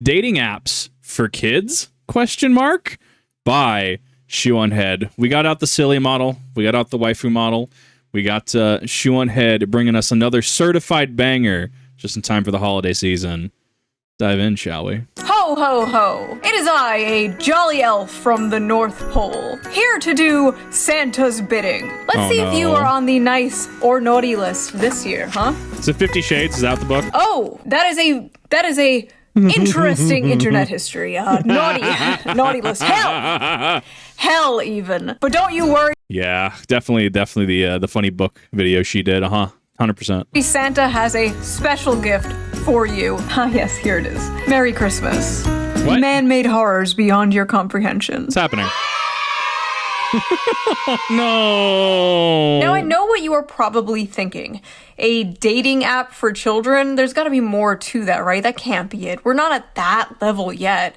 Dating apps for kids? Question mark? By Shoe0nHead. We got out the silly model. We got out the waifu model. We got Shoe0nHead bringing us another certified banger just in time for the holiday season. Dive in, shall we? Ho, ho, ho! It is I, a jolly elf from the North Pole, here to do Santa's bidding. Let's see if you are on the nice or naughty list this year, huh? Is it 50 Shades? Is that the book? Oh, that is a interesting internet history. Naughty list. Hell even. But don't you worry. Yeah, definitely the funny book video she did. 100%. Santa has a special gift for you. Yes, here it is. Merry Christmas. What? Man-made horrors beyond your comprehension. What's happening? No. Now, I know what you are probably thinking. A dating app for children? There's got to be more to that, right? That can't be it. We're not at that level yet,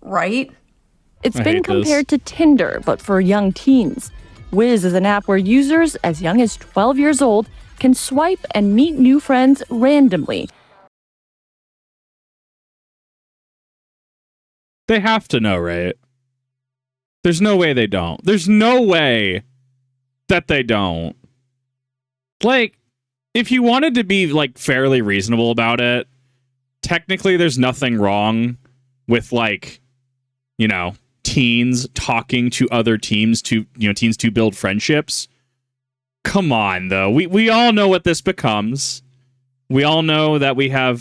right? It's been compared to Tinder, but for young teens. Wiz is an app where users as young as 12 years old can swipe and meet new friends randomly. They have to know, right? There's no way they don't. There's no way that they don't. Like, if you wanted to be, like, fairly reasonable about it, technically there's nothing wrong with, like, you know, teens talking to other teens to build friendships. Come on, though. We all know what this becomes. We all know that we have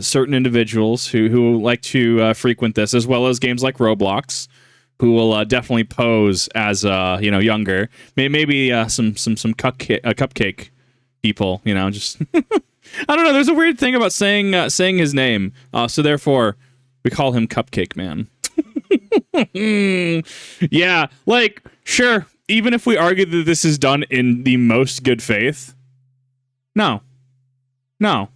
certain individuals who like to frequent this, as well as games like Roblox, who will definitely pose as younger. Maybe some cupcake people. Just I don't know. There's a weird thing about saying his name, so therefore we call him Cupcake Man. Yeah, like sure. Even if we argue that this is done in the most good faith, no,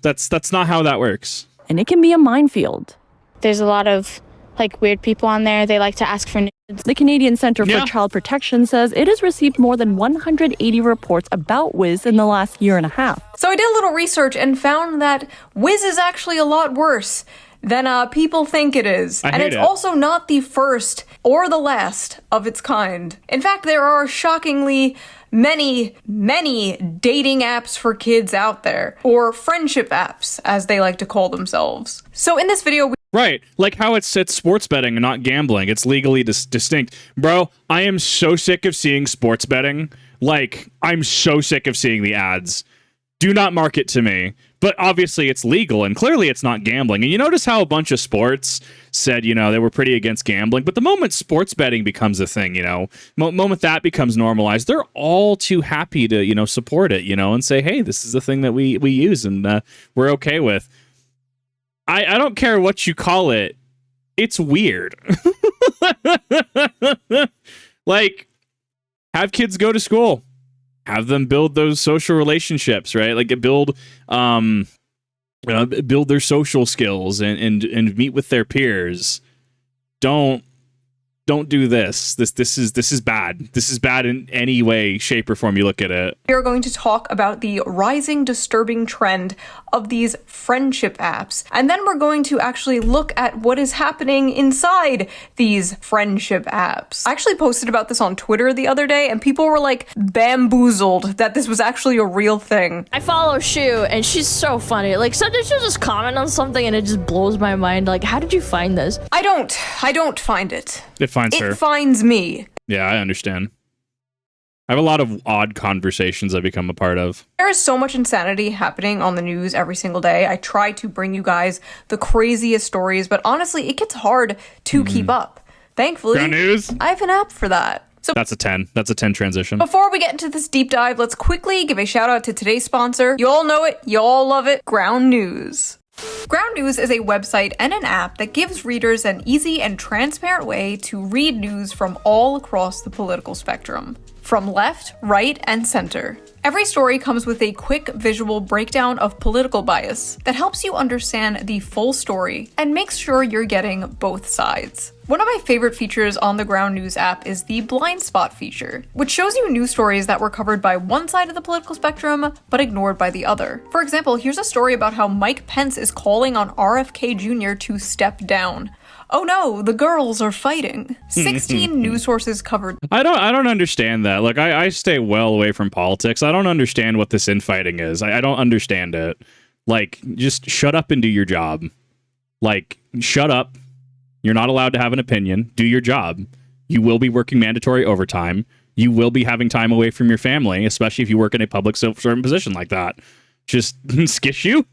that's not how that works. And it can be a minefield. There's a lot of like weird people on there. They like to ask for nudes. The Canadian Centre for Child Protection says it has received more than 180 reports about Wiz in the last year and a half. So I did a little research and found that Wiz is actually a lot worse than people think it is. And it's also not the first or the last of its kind. In fact, there are shockingly many dating apps for kids out there, or friendship apps, as they like to call themselves. So in this video, right, like how it's sports betting and not gambling. It's legally distinct. Bro, I am so sick of seeing sports betting. Like, I'm so sick of seeing the ads. Do not market to me. But obviously it's legal, and clearly it's not gambling. And you notice how a bunch of sports said, they were pretty against gambling. But the moment sports betting becomes a thing, moment that becomes normalized, they're all too happy to, support it, and say, hey, this is the thing that we use and we're okay with. I don't care what you call it. It's weird. Like, have kids go to school. Have them build those social relationships, right? Like build their social skills and meet with their peers. Don't do this. This is bad. This is bad in any way, shape, or form you look at it. We are going to talk about the rising disturbing trend of these friendship apps. And then we're going to actually look at what is happening inside these friendship apps. I actually posted about this on Twitter the other day, and people were like bamboozled that this was actually a real thing. I follow Shoe, and she's so funny. Like, sometimes she'll just comment on something and it just blows my mind. Like, how did you find this? I don't find it. It finds her. It finds me. Yeah, I understand. I have a lot of odd conversations I become a part of. There is so much insanity happening on the news every single day. I try to bring you guys the craziest stories, but honestly, it gets hard to keep up. Thankfully, Ground news? I have an app for that. So that's a 10. That's a 10 transition. Before we get into this deep dive, let's quickly give a shout out to today's sponsor. You all know it. You all love it. Ground News. Ground News is a website and an app that gives readers an easy and transparent way to read news from all across the political spectrum, from left, right, and center. Every story comes with a quick visual breakdown of political bias that helps you understand the full story and makes sure you're getting both sides. One of my favorite features on the Ground News app is the blind spot feature, which shows you news stories that were covered by one side of the political spectrum, but ignored by the other. For example, here's a story about how Mike Pence is calling on RFK Jr. to step down. Oh no, the girls are fighting. 16 news sources covered. I don't understand that. Like, I stay well away from politics. I don't understand what this infighting is. I don't understand it. Like, just shut up and do your job. Like, shut up. You're not allowed to have an opinion. Do your job. You will be working mandatory overtime. You will be having time away from your family, especially if you work in a public certain position like that. Just skish you.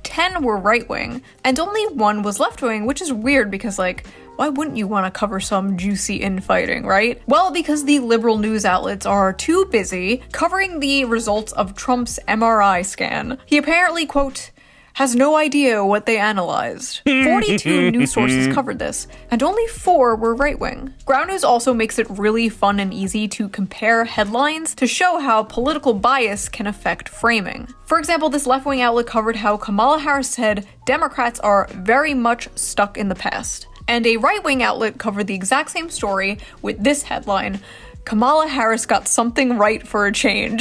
10 were right-wing, and only 1 was left-wing, which is weird because, like, why wouldn't you want to cover some juicy infighting, right? Well, because the liberal news outlets are too busy covering the results of Trump's MRI scan. He apparently, quote, has no idea what they analyzed. 42 news sources covered this, and only 4 were right-wing. Ground News also makes it really fun and easy to compare headlines to show how political bias can affect framing. For example, this left-wing outlet covered how Kamala Harris said Democrats are very much stuck in the past. And a right-wing outlet covered the exact same story with this headline, Kamala Harris got something right for a change.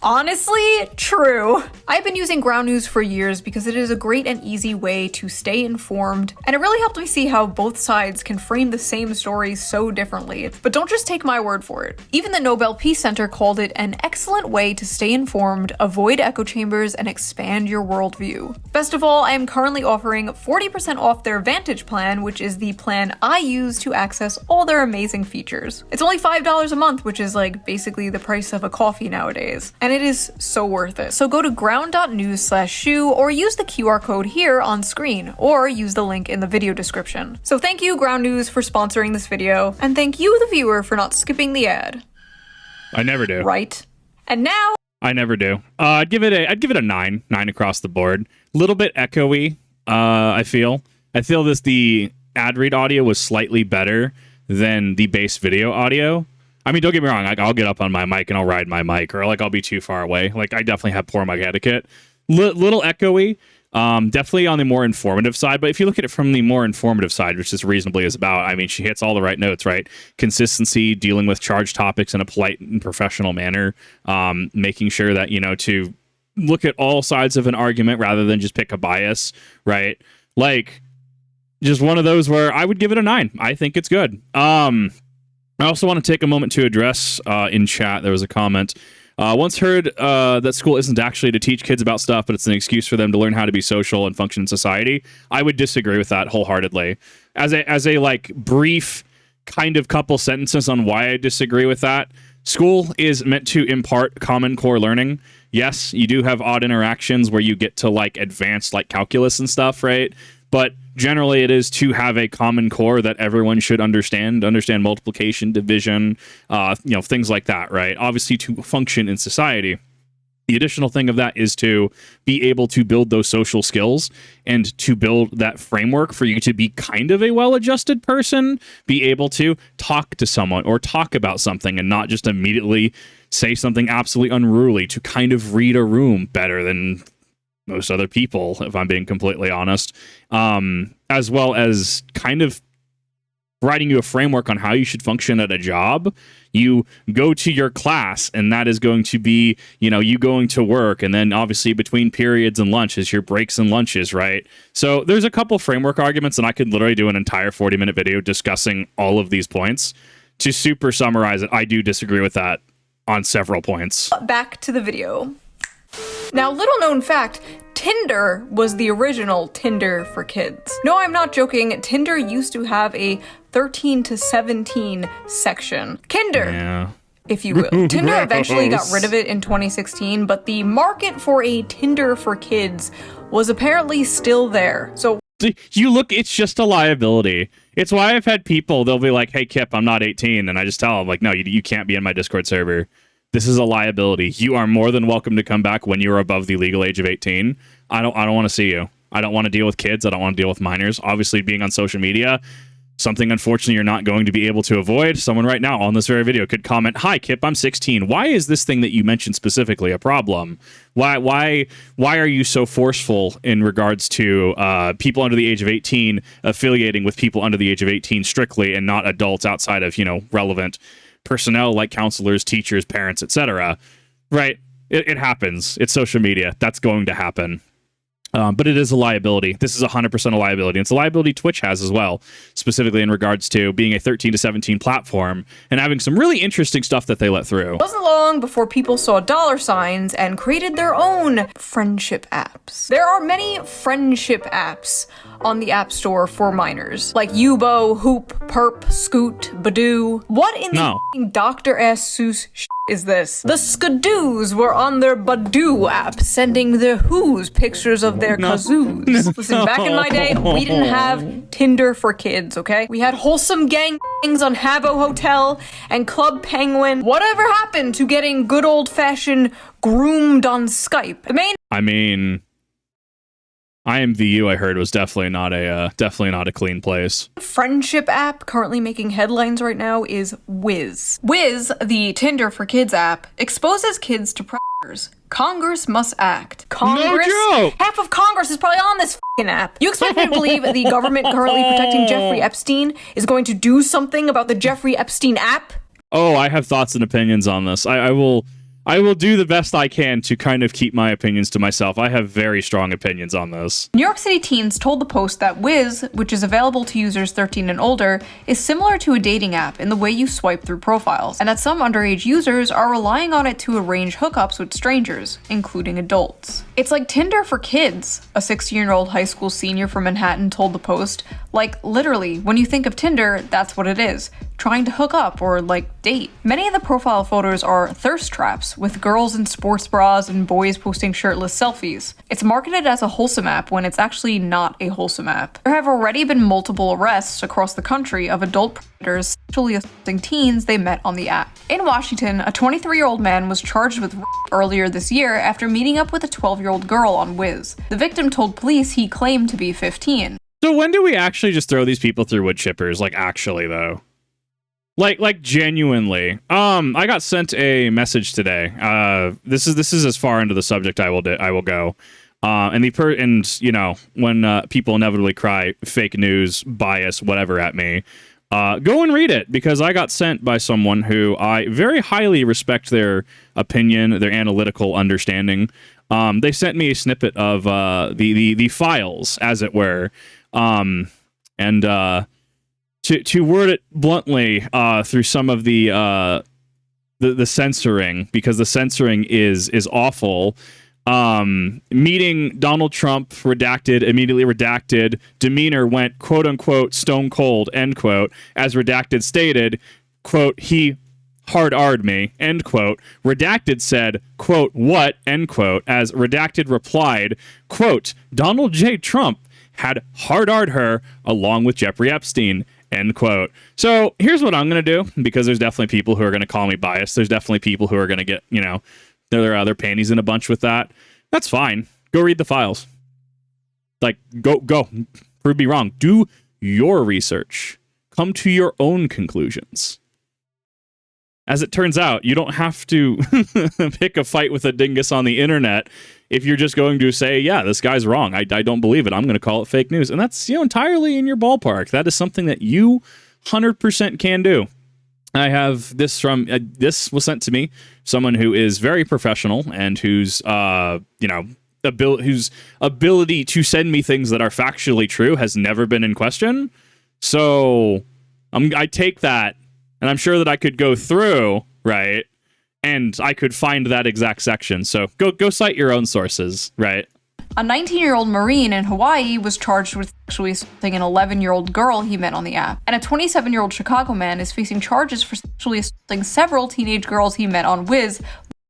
Honestly, true. I've been using Ground News for years because it is a great and easy way to stay informed, and it really helped me see how both sides can frame the same story so differently. But don't just take my word for it. Even the Nobel Peace Center called it an excellent way to stay informed, avoid echo chambers, and expand your worldview. Best of all, I am currently offering 40% off their Vantage plan, which is the plan I use to access all their amazing features. It's only $5 a month, which is like basically the price of a coffee nowadays. And it is so worth it. So go to ground.news/shoe or use the QR code here on screen, or use the link in the video description. So thank you, Ground News, for sponsoring this video, and thank you, the viewer, for not skipping the ad. I never do. Right. And now I never do. I'd give it a 9 across the board. Little bit echoey. I feel the ad read audio was slightly better than the base video audio. I mean, don't get me wrong, like, I'll get up on my mic and I'll ride my mic, or like I'll be too far away. Like, I definitely have poor mic etiquette. Little echoey, definitely on the more informative side. But if you look at it from the more informative side, which this reasonably is about, I mean, she hits all the right notes, right? Consistency, dealing with charged topics in a polite and professional manner, making sure that, you know, to look at all sides of an argument rather than just pick a bias, right? Like, just one of those where I would give it a 9. I think it's good. I also want to take a moment to address in chat, there was a comment. Once heard that school isn't actually to teach kids about stuff, but it's an excuse for them to learn how to be social and function in society. I would disagree with that wholeheartedly. As a like brief kind of couple sentences on why I disagree with that. School is meant to impart common core learning. Yes, you do have odd interactions where you get to like advanced like calculus and stuff, right? But generally it is to have a common core that everyone should understand multiplication, division, things like that, right? Obviously to function in society. The additional thing of that is to be able to build those social skills and to build that framework for you to be kind of a well-adjusted person, be able to talk to someone or talk about something and not just immediately say something absolutely unruly, to kind of read a room better than most other people, if I'm being completely honest, as well as kind of providing you a framework on how you should function at a job. You go to your class, and that is going to be, you going to work, and then obviously between periods and lunches, your breaks and lunches, right? So there's a couple framework arguments, and I could literally do an entire 40-minute video discussing all of these points. To super summarize it, I do disagree with that on several points. Back to the video. Now, little known fact, Tinder was the original Tinder for kids. No, I'm not joking. Tinder used to have a 13 to 17 section. Kinder, yeah, if you will. Tinder eventually got rid of it in 2016, but the market for a Tinder for kids was apparently still there. So you look, it's just a liability. It's why I've had people, they'll be like, hey, Kip, I'm not 18. And I just tell them, like, no, you can't be in my Discord server. This is a liability. You are more than welcome to come back when you're above the legal age of 18. I don't want to see you. I don't want to deal with kids. I don't want to deal with minors. Obviously, being on social media, Something, unfortunately, you're not going to be able to avoid. Someone right now on this very video could comment, "Hi, Kip, I'm 16. Why is this thing that you mentioned specifically a problem? Why are you so forceful in regards to people under the age of 18 affiliating with people under the age of 18 strictly and not adults outside of, relevant personnel like counselors, teachers, parents, etc.?" Right? It happens. It's social media. That's going to happen. But it is a liability. This is 100% a liability. It's a liability Twitch has as well, specifically in regards to being a 13 to 17 platform and having some really interesting stuff that they let through. It wasn't long before people saw dollar signs and created their own friendship apps. There are many friendship apps on the App Store for minors, like Yubo, Hoop, Perp, Scoot, Badoo. What in the Dr. S. Seuss is this? The Skadoos were on their Badoo app, sending their whoos pictures of their kazoos. Listen, back in my day, we didn't have Tinder for kids, okay? We had wholesome gangs on Habbo Hotel and Club Penguin. Whatever happened to getting good old-fashioned groomed on Skype? IMVU, I heard, was definitely not a clean place. Friendship app currently making headlines right now is Wiz. Wiz, the Tinder for Kids app, exposes kids to predators. Congress must act. Congress? No joke! Half of Congress is probably on this f***ing app. You expect me to believe the government currently protecting Jeffrey Epstein is going to do something about the Jeffrey Epstein app? Oh, I have thoughts and opinions on this. I will do the best I can to kind of keep my opinions to myself. I have very strong opinions on this. New York City teens told the Post that Wiz, which is available to users 13 and older, is similar to a dating app in the way you swipe through profiles, and that some underage users are relying on it to arrange hookups with strangers, including adults. It's like Tinder for kids, a 16-year-old high school senior from Manhattan told the Post. Like, literally, when you think of Tinder, that's what it is. Trying to hook up or, date. Many of the profile photos are thirst traps, with girls in sports bras and boys posting shirtless selfies. It's marketed as a wholesome app when it's actually not a wholesome app. There have already been multiple arrests across the country of adult predators sexually assaulting teens they met on the app. In Washington, a 23-year-old man was charged with rape earlier this year after meeting up with a 12-year-old girl on Wiz. The victim told police he claimed to be 15. So when do we actually just throw these people through wood chippers? Actually, though? Like when I got sent a message today. This is as far into the subject I will go. When people inevitably cry fake news, bias, whatever at me, go and read it, because I got sent by someone who I very highly respect their opinion, their analytical understanding. They sent me a snippet of the files, as it were, To word it bluntly, through some of the censoring, because the censoring is awful. Meeting Donald Trump, redacted, immediately redacted. Demeanor went quote unquote stone cold, end quote. As redacted stated, quote, he hard-R'd me, end quote. Redacted said, quote, what, end quote. As redacted replied, quote, Donald J. Trump had hard-R'd her along with Jeffrey Epstein, end quote. So here's what I'm going to do, because there's definitely people who are going to call me biased. There's definitely people who are going to get, their panties in a bunch with that. That's fine. Go read the files. Go. Prove me wrong. Do your research. Come to your own conclusions. As it turns out, you don't have to pick a fight with a dingus on the internet if you're just going to say, yeah, this guy's wrong. I don't believe it. I'm going to call it fake news. And that's, entirely in your ballpark. That is something that you 100% can do. I have this from, this was sent to me, someone who is very professional and whose, whose ability to send me things that are factually true has never been in question. So I take that, and I'm sure that I could go through, right, and I could find that exact section. So go cite your own sources, right? A 19-year-old Marine in Hawaii was charged with sexually assaulting an 11-year-old girl he met on the app. And a 27-year-old Chicago man is facing charges for sexually assaulting several teenage girls he met on Wiz.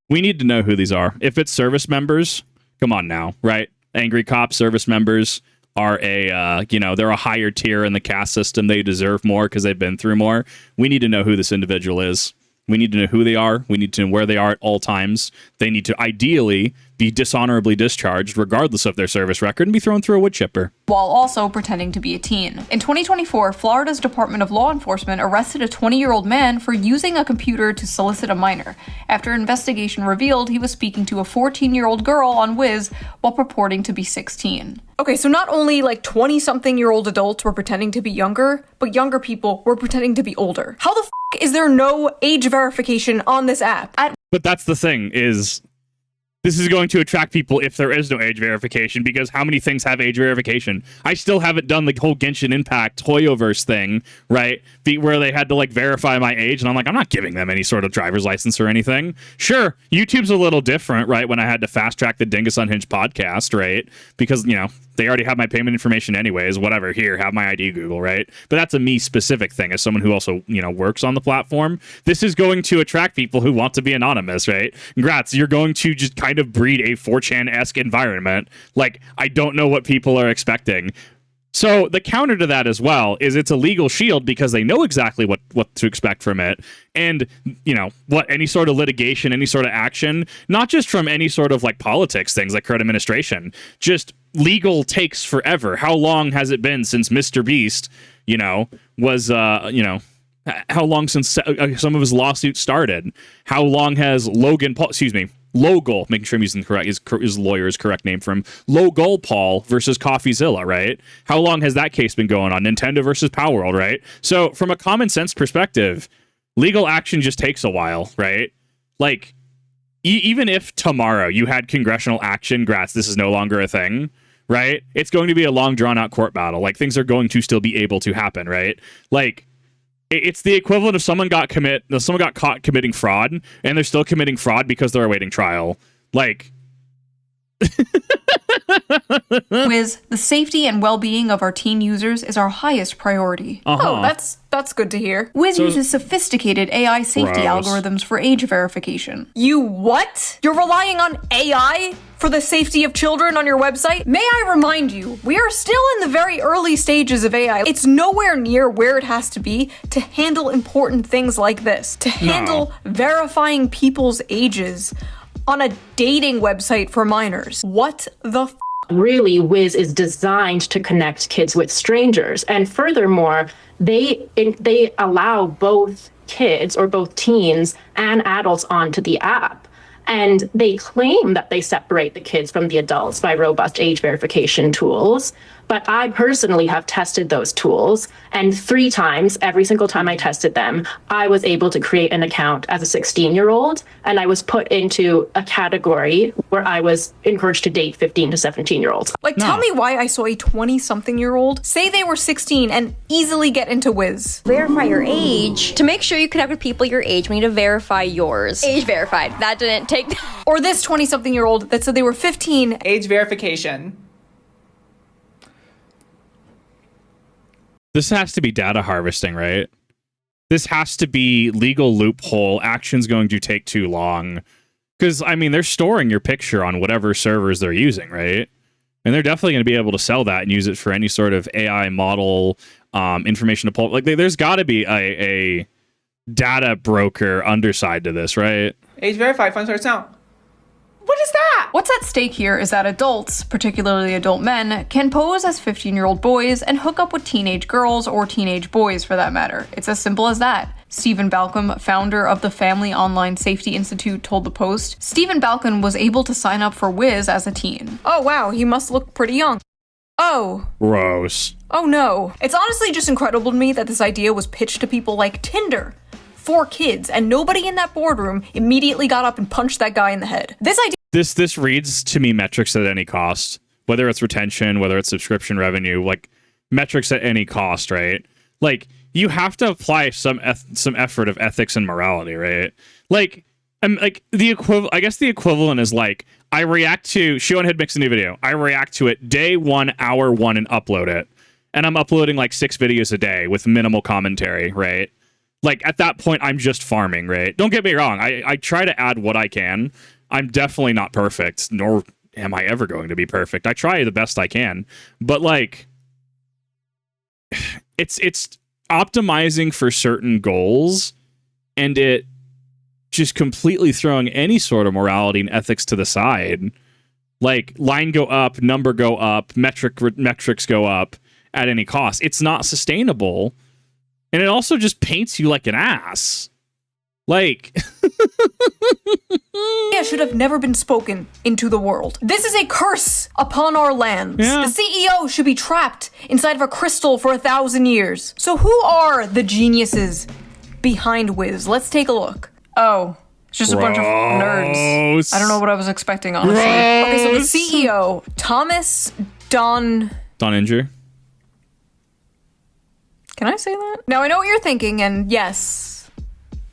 We need to know who these are. If it's service members, come on now, right? Angry cop service members are they're a higher tier in the caste system. They deserve more because they've been through more. We need to know who this individual is. We need to know who they are. We need to know where they are at all times. They need to ideally be dishonorably discharged regardless of their service record and be thrown through a wood chipper. While also pretending to be a teen. In 2024, Florida's Department of Law Enforcement arrested a 20-year-old man for using a computer to solicit a minor, after investigation revealed he was speaking to a 14-year-old girl on Wiz while purporting to be 16. Okay, so not only like 20-something-year-old adults were pretending to be younger, but younger people were pretending to be older. How the f*** is there no age verification on this app? But that's the thing, is this is going to attract people if there is no age verification, because how many things have age verification? I still haven't done the whole Genshin Impact Toyoverse thing, right? Where they had to like verify my age, and I'm like, I'm not giving them any sort of driver's license or anything. Sure, YouTube's a little different, right? When I had to fast track the Dingus Unhinged podcast, right? Because, you know, they already have my payment information anyways, whatever, here, have my ID, Google, right? But that's a me specific thing as someone who also, you know, works on the platform. This is going to attract people who want to be anonymous, right? Congrats, you're going to just kind of breed a 4chan-esque environment. Like, I don't know what people are expecting. So the counter to that as well is it's a legal shield because they know exactly what to expect from it. And, you know, what any sort of litigation, any sort of action, not just from any sort of like politics things like current administration, just legal takes forever. How long has it been since Mr. Beast, you know, was, you know, how long since some of his lawsuits started? How long has Logan Paul, Logol, making sure I'm using the correct, his lawyer's correct name for him, Logol Paul versus CoffeeZilla, right? How long has that case been going on? Nintendo versus Palworld, right? So from a common sense perspective, legal action just takes a while, right? Like, even if tomorrow you had congressional action, this is no longer a thing, right? It's going to be a long, drawn-out court battle. Like, things are going to still be able to happen, right? Like, it's the equivalent of someone got caught committing fraud, and they're still committing fraud because they're awaiting trial. Like, Wiz, the safety and well-being of our teen users is our highest priority. Oh, that's good to hear. Wiz uses sophisticated AI safety algorithms for age verification. You what? You're relying on AI for the safety of children on your website? May I remind you, we are still in the very early stages of AI. It's nowhere near where it has to be to handle important things like this, to handle verifying people's ages on a dating website for minors. What the f***? Really, Wiz is designed to connect kids with strangers. And furthermore, they allow both kids or both teens and adults onto the app. And they claim that they separate the kids from the adults by robust age verification tools. But I personally have tested those tools, and 3 times, every single time I tested them, I was able to create an account as a 16-year-old, and I was put into a category where I was encouraged to date 15 to 17-year-olds. Like, tell me why I saw a 20-something-year-old say they were 16 and easily get into Wiz. Verify your age. To make sure you connect with people your age, we need to verify yours. Age verified. That didn't take... Or this 20-something-year-old that said they were 15. Age verification. This has to be data harvesting, right? This has to be legal loophole. Action's going to take too long. Because, I mean, they're storing your picture on whatever servers they're using, right? And they're definitely going to be able to sell that and use it for any sort of AI model, information to pull. Like, there's got to be a data broker underside to this, right? Age verified, 分手账. What is that? What's at stake here is that adults, particularly adult men, can pose as 15-year-old boys and hook up with teenage girls or teenage boys for that matter. It's as simple as that. Stephen Balcom, founder of the Family Online Safety Institute, told the Post. Stephen Balcom was able to sign up for Wiz as a teen. Oh wow, he must look pretty young. Oh. Gross. Oh no. It's honestly just incredible to me that this idea was pitched to people like Tinder. 4 kids, and nobody in that boardroom immediately got up and punched that guy in the head. This reads to me metrics at any cost, whether it's retention, whether it's subscription revenue, like metrics at any cost, right? Like, you have to apply some effort of ethics and morality, right? Like, the equivalent is like, I react to Shoe0nHead makes a new video. I react to it day 1, hour 1, and upload it. And I'm uploading like 6 videos a day with minimal commentary, right? Like, at that point, I'm just farming, right? Don't get me wrong. I try to add what I can. I'm definitely not perfect, nor am I ever going to be perfect. I try the best I can. But, like, it's optimizing for certain goals, and it just completely throwing any sort of morality and ethics to the side Like line go up, number go up, metrics go up at any cost. It's not sustainable. And it also just paints you like an ass. Like, should have never been spoken into the world. This is a curse upon our lands. Yeah. The CEO should be trapped inside of a crystal for 1,000 years. So who are the geniuses behind Wiz? Let's take a look. Oh, it's just a bunch of nerds. I don't know what I was expecting, honestly. Okay, so the CEO, Thomas Donninger. Can I say that? Now, I know what you're thinking, and yes,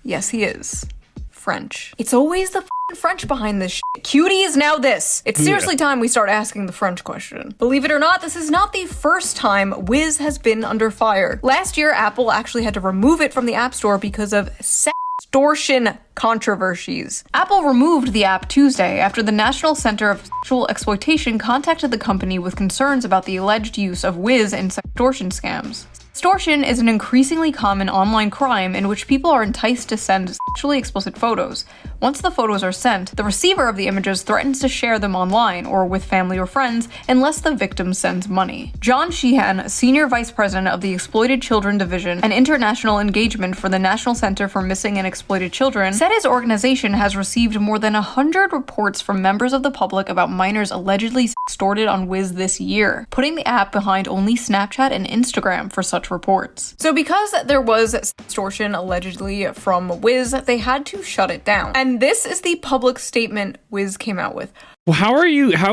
he is French. It's always the French behind this shit. Cutie is now this. It's seriously time we start asking the French question. Believe it or not, this is not the first time Wiz has been under fire. Last year, Apple actually had to remove it from the App Store because of sextortion controversies. Apple removed the app Tuesday after the National Center of Sexual Exploitation contacted the company with concerns about the alleged use of Wiz in sextortion scams. Extortion is an increasingly common online crime in which people are enticed to send sexually explicit photos. Once the photos are sent, the receiver of the images threatens to share them online or with family or friends unless the victim sends money. John Sheehan, Senior Vice President of the Exploited Children Division and International Engagement for the National Center for Missing and Exploited Children, said his organization has received more than 100 reports from members of the public about minors allegedly extorted on Wiz this year, putting the app behind only Snapchat and Instagram for such reports. So because there was extortion allegedly from Wiz, they had to shut it down. And this is the public statement Wiz came out with. Well, how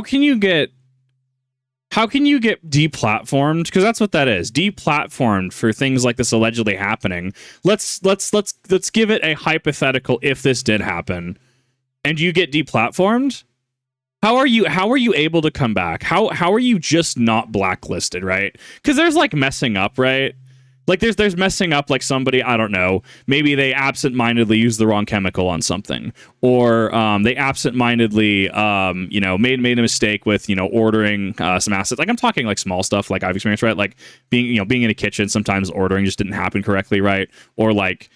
can you get deplatformed? Because that's what that is. Deplatformed for things like this allegedly happening. Let's give it a hypothetical if this did happen and you get deplatformed. How are you able to come back? How are you just not blacklisted, right? Because there's like messing up, right? Like there's messing up, like somebody, I don't know, maybe they absentmindedly used the wrong chemical on something, or they absentmindedly made a mistake with ordering some assets. Like I'm talking like small stuff, like I've experienced, right? Like being in a kitchen, sometimes ordering just didn't happen correctly, right? Or like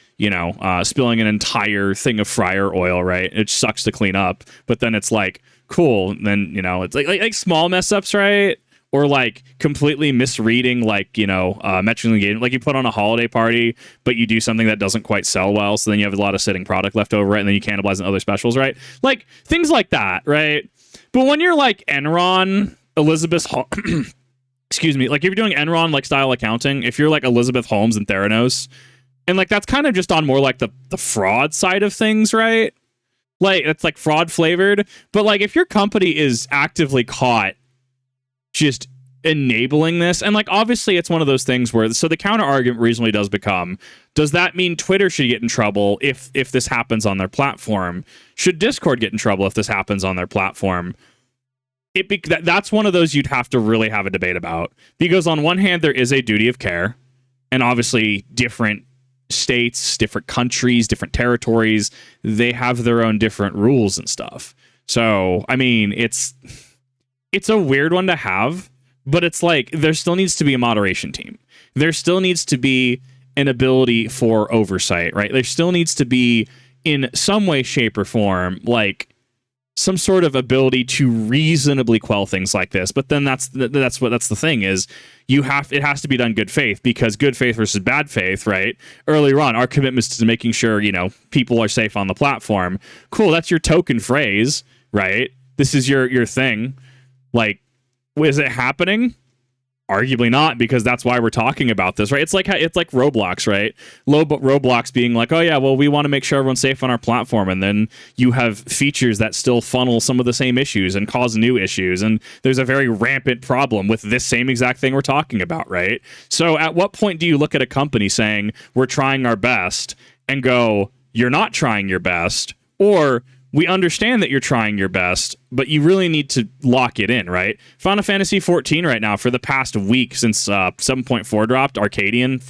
spilling an entire thing of fryer oil, right? It sucks to clean up, but then it's like cool. And then it's like small mess ups, right? Or like completely misreading, like metric engagement. Like you put on a holiday party, but you do something that doesn't quite sell well, so then you have a lot of sitting product left over, right? And then you cannibalize on other specials, right? Like things like that, right? But when you're like Enron, Elizabeth, excuse me, like if you're doing Enron like style accounting, if you're like Elizabeth Holmes and Theranos, and like that's kind of just on more like the fraud side of things, right? Like it's like fraud flavored. But like if your company is actively caught just enabling this, and like obviously it's one of those things where, so the counter argument reasonably does become, does that mean Twitter should get in trouble if this happens on their platform? Should Discord get in trouble if this happens on their platform? That's one of those you'd have to really have a debate about, because on one hand there is a duty of care, and obviously different states, different countries, different territories, they have their own different rules and stuff. So I mean, it's a weird one to have, but it's like there still needs to be a moderation team. There still needs to be an ability for oversight, right? There still needs to be, in some way, shape, or form, like some sort of ability to reasonably quell things like this. But then that's the thing is, it has to be done good faith, because good faith versus bad faith, right? Earlier on, our commitments to making sure people are safe on the platform. Cool, that's your token phrase, right? This is your thing. Like, is it happening? Arguably not, because that's why we're talking about this, right? It's like Roblox, right? Roblox being like, oh yeah, well, we want to make sure everyone's safe on our platform, and then you have features that still funnel some of the same issues and cause new issues, and there's a very rampant problem with this same exact thing we're talking about, right? So at what point do you look at a company saying, we're trying our best, and go, you're not trying your best, or we understand that you're trying your best, but you really need to lock it in, right? Final Fantasy 14 right now, for the past week since 7.4 dropped, Arcadian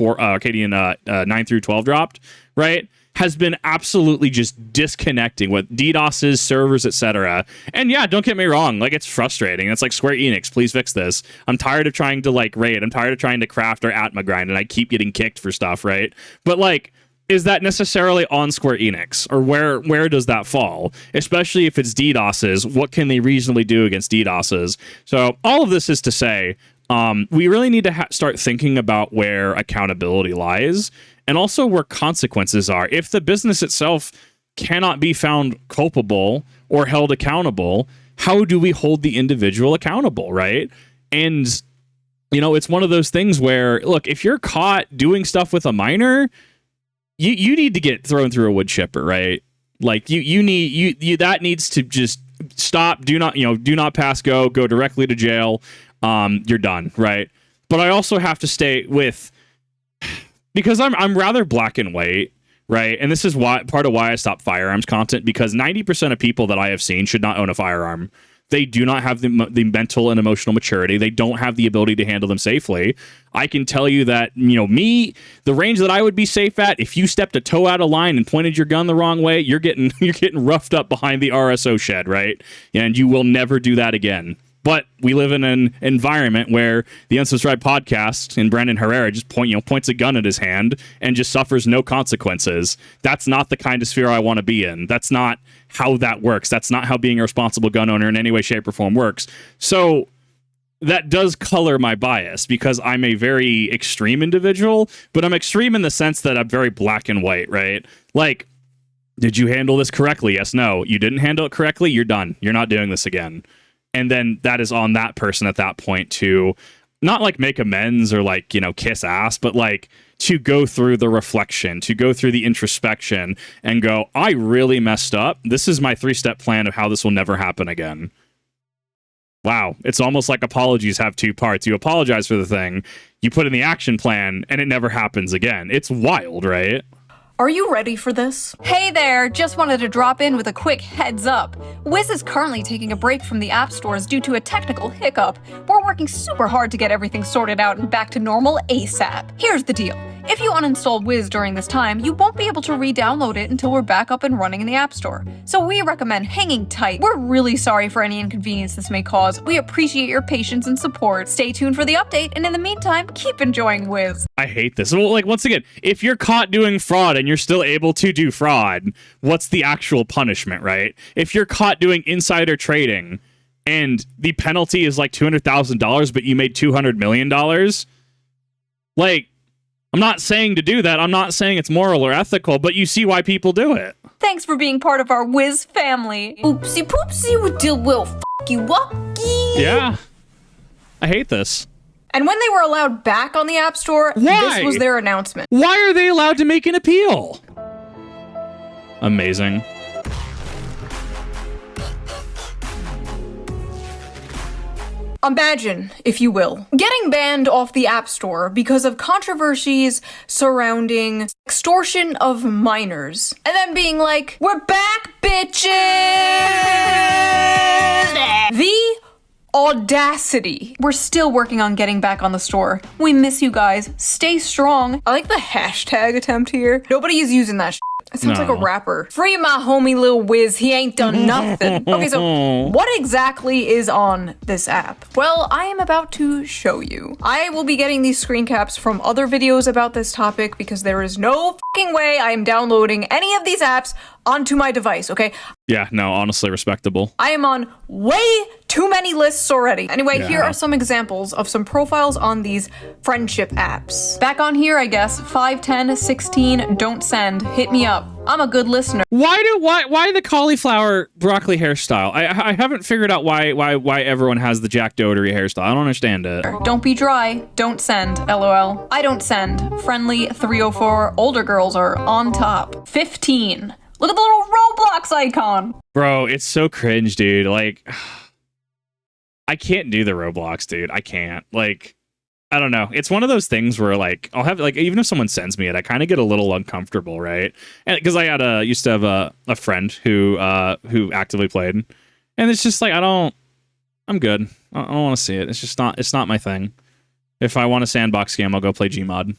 9 through 12 dropped, right? Has been absolutely just disconnecting with DDoSes, servers, etc. And yeah, don't get me wrong, like it's frustrating. It's like, Square Enix, please fix this. I'm tired of trying to like raid. I'm tired of trying to craft our Atma grind, and I keep getting kicked for stuff, right? But like, is that necessarily on Square Enix? Or where does that fall? Especially if it's DDoSes, what can they reasonably do against DDoSes? So all of this is to say, we really need to start thinking about where accountability lies and also where consequences are. If the business itself cannot be found culpable or held accountable, how do we hold the individual accountable, right? And, you know, it's one of those things where, look, if you're caught doing stuff with a minor, you need to get thrown through a wood chipper, right? Like that needs to just stop. Do not pass go directly to jail. You're done, right? But I also have to stay with, because I'm rather black and white, right? And this is part of why I stopped firearms content, because 90% of people that I have seen should not own a firearm. They do not have the mental and emotional maturity. They don't have the ability to handle them safely. I can tell you that, you know, the range that I would be safe at, if you stepped a toe out of line and pointed your gun the wrong way, you're getting roughed up behind the RSO shed, right? And you will never do that again. But we live in an environment where the Unsubscribed podcast and Brandon Herrera just points a gun at his hand and just suffers no consequences. That's not the kind of sphere I want to be in. That's not how that works. That's not how being a responsible gun owner in any way, shape, or form works. So that does color my bias, because I'm a very extreme individual, but I'm extreme in the sense that I'm very black and white, right? Like, did you handle this correctly? Yes, no. You didn't handle it correctly? You're done. You're not doing this again. And then that is on that person at that point to not like make amends or like, you know, kiss ass, but like to go through the reflection, to go through the introspection and go, I really messed up. This is my 3-step plan of how this will never happen again. Wow. It's almost like apologies have 2 parts. You apologize for the thing, you put in the action plan, and it never happens again. It's wild, right? Are you ready for this? Hey there, just wanted to drop in with a quick heads up. Wiz is currently taking a break from the app stores due to a technical hiccup. We're working super hard to get everything sorted out and back to normal ASAP. Here's the deal. If you uninstall Wiz during this time, you won't be able to re-download it until we're back up and running in the App Store. So we recommend hanging tight. We're really sorry for any inconvenience this may cause. We appreciate your patience and support. Stay tuned for the update, and in the meantime, keep enjoying Wiz. I hate this. Well, like, once again, if you're caught doing fraud and you're still able to do fraud, what's the actual punishment, right? If you're caught doing insider trading and the penalty is like $200,000, but you made $200 million, like, I'm not saying to do that. I'm not saying it's moral or ethical, but you see why people do it. Thanks for being part of our Wiz family. Oopsie poopsie, we do will f you wucky. Yeah. I hate this. And when they were allowed back on the App Store, Why? This was their announcement. Why are they allowed to make an appeal? Amazing. Imagine, if you will, getting banned off the App Store because of controversies surrounding extortion of minors. And then being like, we're back, bitches! The audacity. We're still working on getting back on the store. We miss you guys. Stay strong. I like the hashtag attempt here. Nobody is using that shit. It sounds like a rapper. Free my homie Lil Wiz, he ain't done nothing. Okay, so what exactly is on this app? Well, I am about to show you. I will be getting these screen caps from other videos about this topic because there is no fucking way I am downloading any of these apps onto my device, okay? Yeah, no, honestly respectable. I am on way too many lists already. Anyway, Here are some examples of some profiles on these friendship apps. Back on here, I guess, 5, 10, 16, don't send, hit me up. I'm a good listener. Why the cauliflower broccoli hairstyle? I haven't figured out why everyone has the Jack Doherty hairstyle. I don't understand it. Don't be dry, don't send, LOL. I don't send. Friendly 304, older girls are on top. 15. Look at the little Roblox icon. Bro, it's so cringe, dude. Like, I can't do the Roblox, dude. I can't. Like, I don't know. It's one of those things where, like, I'll have, like, even if someone sends me it, I kind of get a little uncomfortable, right? And because I used to have a friend who actively played, and it's just like, I'm good. I don't want to see it. It's not my thing. If I want a sandbox game, I'll go play Gmod.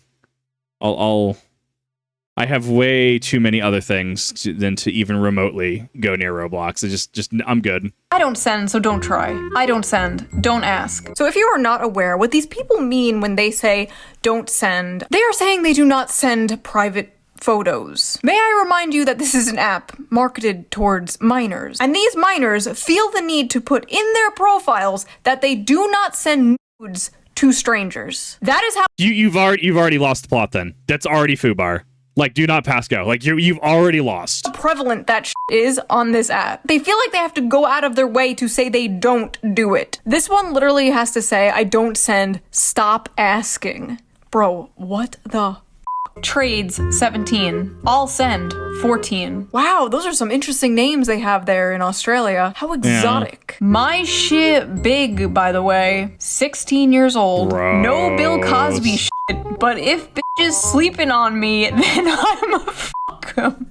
I have way too many other things than to even remotely go near Roblox. It's just I'm good. I don't send, so don't try. I don't send, don't ask. So if you are not aware what these people mean when they say don't send, they are saying they do not send private photos. May I remind you that this is an app marketed towards minors, and these minors feel the need to put in their profiles that they do not send nudes to strangers. That is how you've already lost the plot. Then that's already foobar. Like, do not pass go. Like, you've already lost. Prevalent that is on this app. They feel like they have to go out of their way to say they don't do it. This one literally has to say, I don't send, stop asking. Bro, what the Trades 17. I'll send 14. Wow, those are some interesting names they have there in Australia. How exotic. Yeah. My shit big, by the way. 16 years old. Gross. No Bill Cosby shit, but if bitches sleeping on me, then I'm a fuck 'em.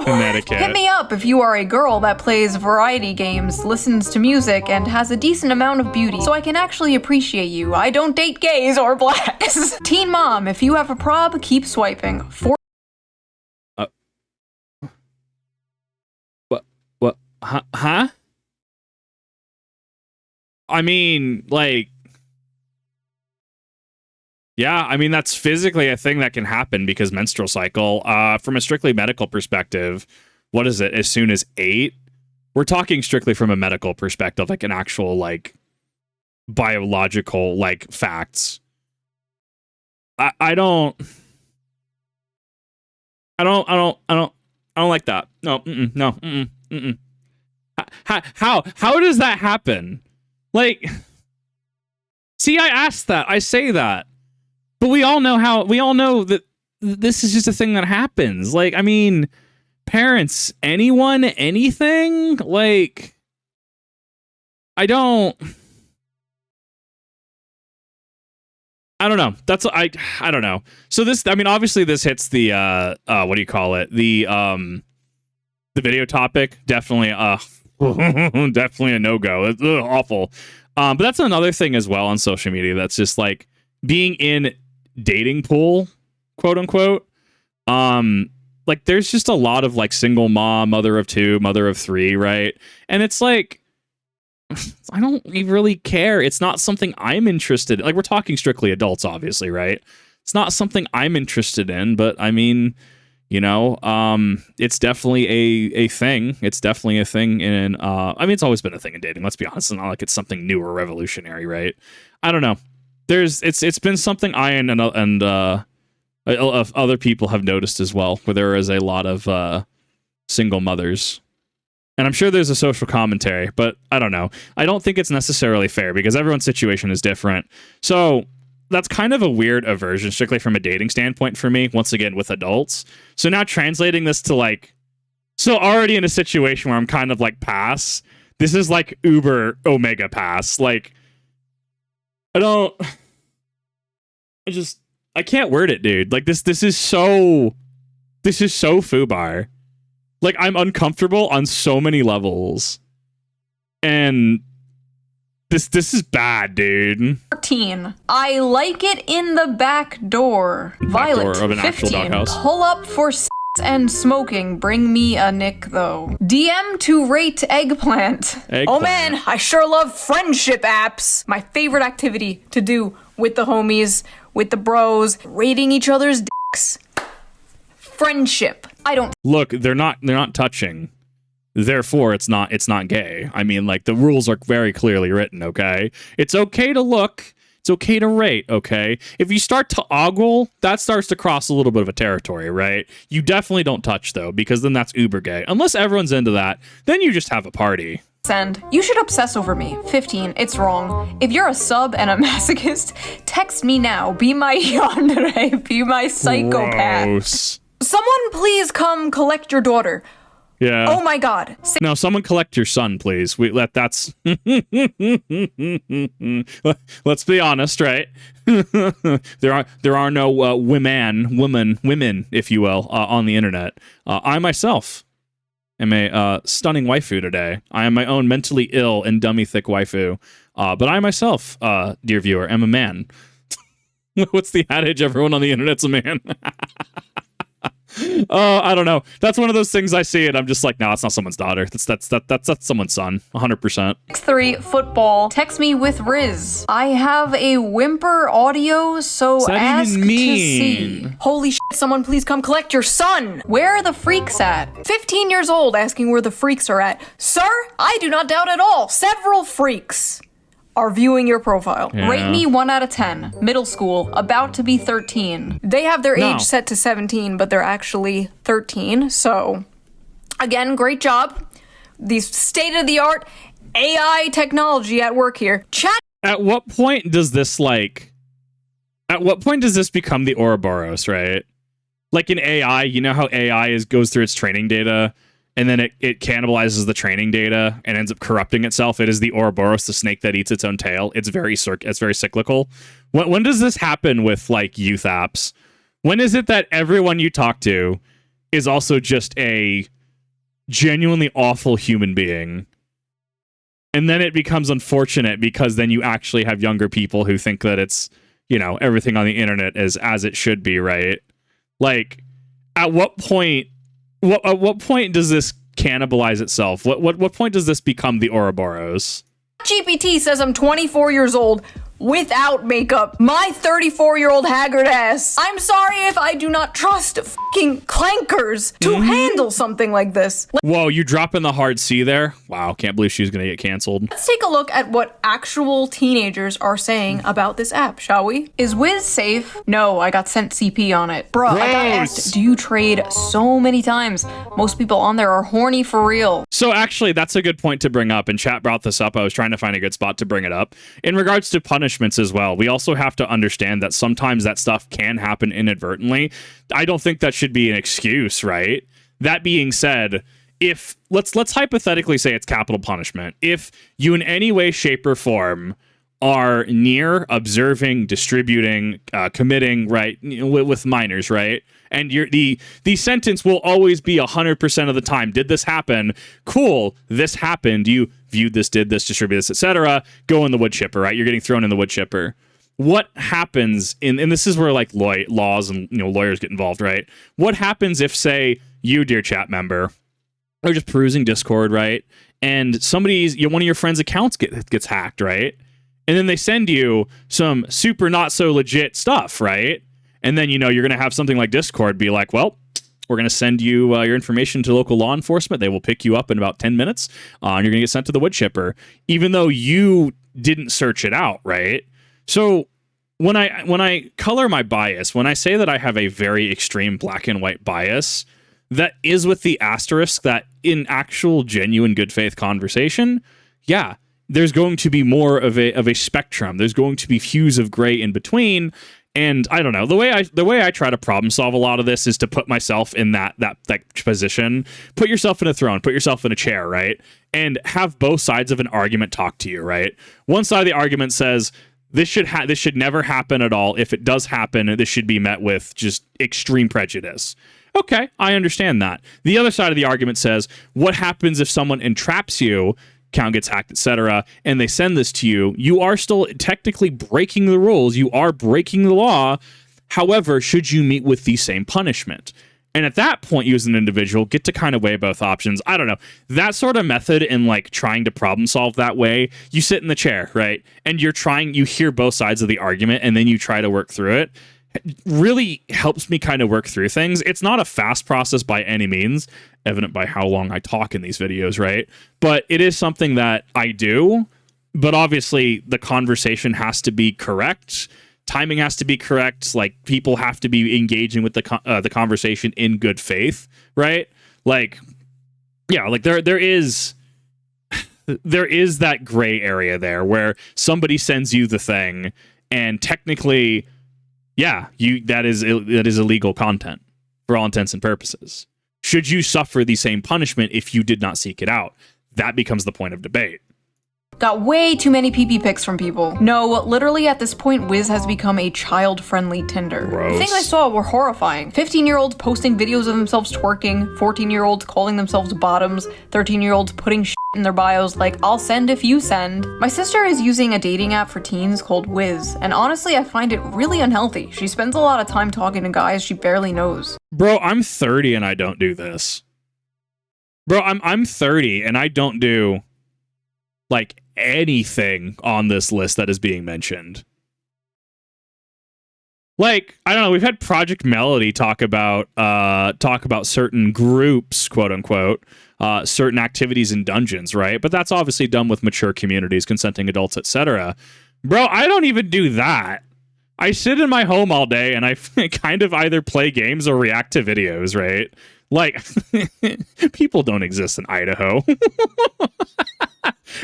Connecticut. Hit me up if you are a girl that plays variety games, listens to music, and has a decent amount of beauty, so I can actually appreciate you. I don't date gays or blacks. Teen mom, if you have a prob, keep swiping. What? Huh? I mean, like... Yeah, I mean, that's physically a thing that can happen because menstrual cycle. From a strictly medical perspective, what is it? As soon as 8? We're talking strictly from a medical perspective, like an actual, like, biological, like, facts. I don't like that. No, no. How does that happen? Like, see, I asked that. I say that. But we all know that this is just a thing that happens. Like, I mean, parents, anyone, anything? Like, I don't know. I don't know. So this, I mean, obviously this hits the, what do you call it? The video topic. Definitely, definitely a no-go. It's awful. But that's another thing as well on social media. That's just like being in dating pool, quote unquote. Like there's just a lot of like single mom, mother of 2, mother of 3, right? And it's like, I don't really care. It's not something I'm interested in. Like, we're talking strictly adults, obviously, right? It's not something I'm interested in, but I mean, you know, it's definitely a thing. It's definitely a thing in, I mean, it's always been a thing in dating. Let's be honest. It's not like it's something new or revolutionary, right? I don't know. It's been something I and other people have noticed as well, where there is a lot of single mothers. And I'm sure there's a social commentary, but I don't know. I don't think it's necessarily fair because everyone's situation is different. So that's kind of a weird aversion, strictly from a dating standpoint for me, once again, with adults. So now translating this to like, so already in a situation where I'm kind of like pass, this is like uber omega pass. Like, I can't word it, dude. Like this is so foobar. Like, I'm uncomfortable on so many levels. And this is bad, dude. 14. I like it in the back door. Violet, door of an 15. actual doghouse. Pull up for and smoking. Bring me a nick, though. DM to rate eggplant. Oh man, I sure love friendship apps. My favorite activity to do with the homies, with the bros, rating each other's dicks. Friendship. I don't look. They're not touching. Therefore, it's not gay. I mean, like, the rules are very clearly written. Okay, it's okay to look. It's okay to rate. Okay, if you start to ogle, that starts to cross a little bit of a territory, right? You definitely don't touch though, because then that's uber gay. Unless everyone's into that, then you just have a party. Send. You should obsess over me. 15. It's wrong. If you're a sub and a masochist, text me now. Be my yandere. Be my psychopath. Gross. Someone please come collect your daughter. Yeah. Oh my god. No, someone collect your son, please. That's let's be honest, right? there are no women, if you will, on the internet. I myself am a stunning waifu today. I am my own mentally ill and dummy thick waifu. But I myself, dear viewer, am a man. What's the adage? Everyone on the internet's a man. I don't know. That's one of those things I see and I'm just like, no, it's not someone's daughter. That's someone's son. 100%. 3 football. Text me with Riz. I have a whimper audio, so ask to see. Holy shit, someone please come collect your son. Where are the freaks at? 15 years old asking where the freaks are at. Sir, I do not doubt at all. Several freaks are viewing your profile. Yeah. Rate me 1 out of 10. Middle school, about to be 13. They have their age set to 17, but they're actually 13. So, again, great job. These state-of-the-art AI technology at work here. Chat. At what point does this become the Ouroboros, right? Like in AI, you know how AI goes through its training data and then it cannibalizes the training data and ends up corrupting itself. It is the Ouroboros, the snake that eats its own tail. It's very cyclical. When does this happen with like youth apps? When is it that everyone you talk to is also just a genuinely awful human being? And then it becomes unfortunate because then you actually have younger people who think that it's, you know, everything on the internet is as it should be, right? Like, at what point does this cannibalize itself? What point does this become the Ouroboros? GPT says I'm 24 years old without makeup. My 34-year-old haggard ass. I'm sorry if I do not trust fucking clankers to handle something like this. Whoa, you dropping the hard C there? Wow, can't believe she's gonna get canceled. Let's take a look at what actual teenagers are saying about this app, shall we? Is Wiz safe? No, I got sent CP on it. Bruh, I got asked, do you trade so many times? Most people on there are horny for real. So actually, that's a good point to bring up, and chat brought this up. I was trying to find a good spot to bring it up. In regards to punishments as well, we also have to understand that sometimes that stuff can happen inadvertently. I don't think that should be an excuse, right? That being said, if let's hypothetically say it's capital punishment. If you in any way, shape, or form are near observing, distributing, committing, right, with minors, right? And the sentence will always be 100% of the time. Did this happen? Cool. This happened. You viewed this, did this, distributed this, etc. Go in the wood chipper, right? You're getting thrown in the wood chipper. What happens and this is where like laws and lawyers get involved, right? What happens if, say, you, dear chat member, are just perusing Discord, right? And one of your friends' accounts gets hacked, right? And then they send you some super not so legit stuff, right? And then, you're going to have something like Discord be like, well, we're going to send you your information to local law enforcement. They will pick you up in about 10 minutes. And you're going to get sent to the wood chipper, even though you didn't search it out, right? So when I color my bias, when I say that I have a very extreme black and white bias, that is with the asterisk that in actual genuine good faith conversation, yeah, there's going to be more of a spectrum. There's going to be hues of gray in between. And I don't know, the way I try to problem solve a lot of this is to put myself in that position. Put yourself in a throne, put yourself in a chair, right? And have both sides of an argument talk to you, right? One side of the argument says this should never happen at all. If it does happen, this should be met with just extreme prejudice. Okay, I understand that. The other side of the argument says, what happens if someone entraps you, account gets hacked, etc., and they send this to you? You are still technically breaking the rules. You are breaking the law. However, should you meet with the same punishment? And at that point, you as an individual get to kind of weigh both options. I don't know. That sort of method in like trying to problem solve that way, you sit in the chair, right? And you hear both sides of the argument, and then you try to work through it. Really helps me kind of work through things. It's not a fast process by any means, evident by how long I talk in these videos, right? But it is something that I do. But obviously, the conversation has to be correct. Timing has to be correct. Like, people have to be engaging with the conversation in good faith, right? Like, yeah, like there is that gray area there where somebody sends you the thing, and technically, yeah, that is illegal content for all intents and purposes. Should you suffer the same punishment if you did not seek it out? That becomes the point of debate. Got way too many PP pics from people. No, literally at this point, Wiz has become a child-friendly Tinder. Gross. The things I saw were horrifying. 15-year-olds posting videos of themselves twerking, 14-year-olds calling themselves bottoms, 13-year-olds putting shit in their bios like, I'll send if you send. My sister is using a dating app for teens called Wiz, and honestly, I find it really unhealthy. She spends a lot of time talking to guys she barely knows. Bro, I'm 30 and I don't do this. Bro, I'm 30 and I don't do like anything on this list that is being mentioned. Like, I don't know, we've had Project Melody talk about certain groups, quote unquote, certain activities in dungeons, right? But that's obviously done with mature communities, consenting adults, etc. Bro, I don't even do that. I sit in my home all day and I kind of either play games or react to videos, right? Like, people don't exist in Idaho.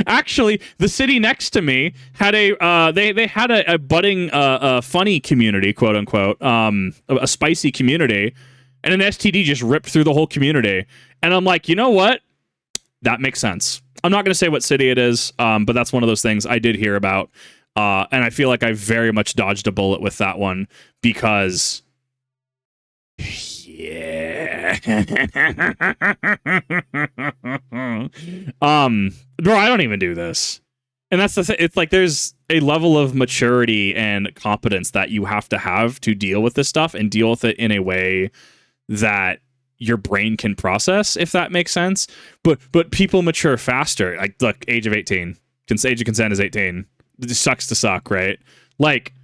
Actually, the city next to me had they had a budding funny community, quote unquote, a spicy community, and an STD just ripped through the whole community. And I'm like, you know what? That makes sense. I'm not going to say what city it is, but that's one of those things I did hear about. And I feel like I very much dodged a bullet with that one because, yeah. Bro, I don't even do this. And that's the thing. It's like there's a level of maturity and competence that you have to deal with this stuff and deal with it in a way that your brain can process, if that makes sense. But people mature faster. Like, look, age of 18. Age of consent is 18. It just sucks to suck, right? Like,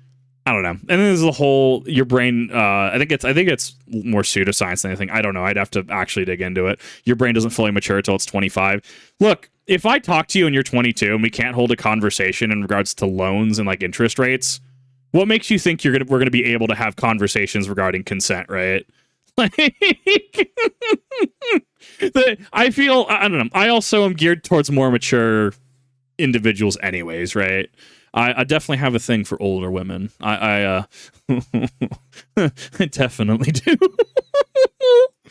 I don't know. And then there's the whole your brain. I think it's more pseudoscience than anything. I don't know. I'd have to actually dig into it. Your brain doesn't fully mature until it's 25. Look, if I talk to you and you're 22 and we can't hold a conversation in regards to loans and like interest rates, what makes you think we're gonna be able to have conversations regarding consent, right? Like, I feel, I don't know. I also am geared towards more mature individuals anyways, right? I definitely have a thing for older women. I definitely do.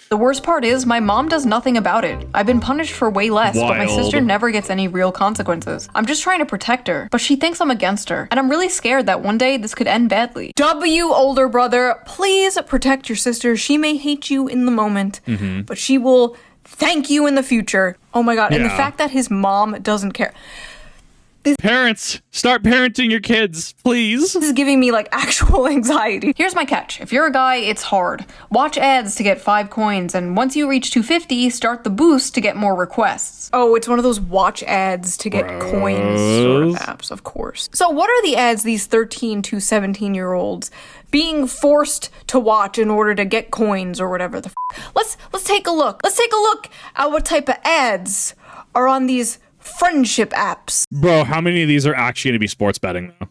The worst part is my mom does nothing about it. I've been punished for way less, but my sister never gets any real consequences. I'm just trying to protect her, but she thinks I'm against her, and I'm really scared that one day this could end badly. Older brother, please protect your sister. She may hate you in the moment, but she will thank you in the future. Oh my god, and the fact that his mom doesn't care. Parents, start parenting your kids, please. This is giving me like actual anxiety. Here's my catch. If you're a guy, it's hard. Watch ads to get 5 coins, and once you reach 250, start the boost to get more requests. Oh, it's one of those watch ads to get coins sort of apps, of course. So what are the ads these 13 to 17-year-olds being forced to watch in order to get coins or whatever the Let's take a look. Let's take a look at what type of ads are on these friendship apps. Bro, how many of these are actually going to be sports betting, though?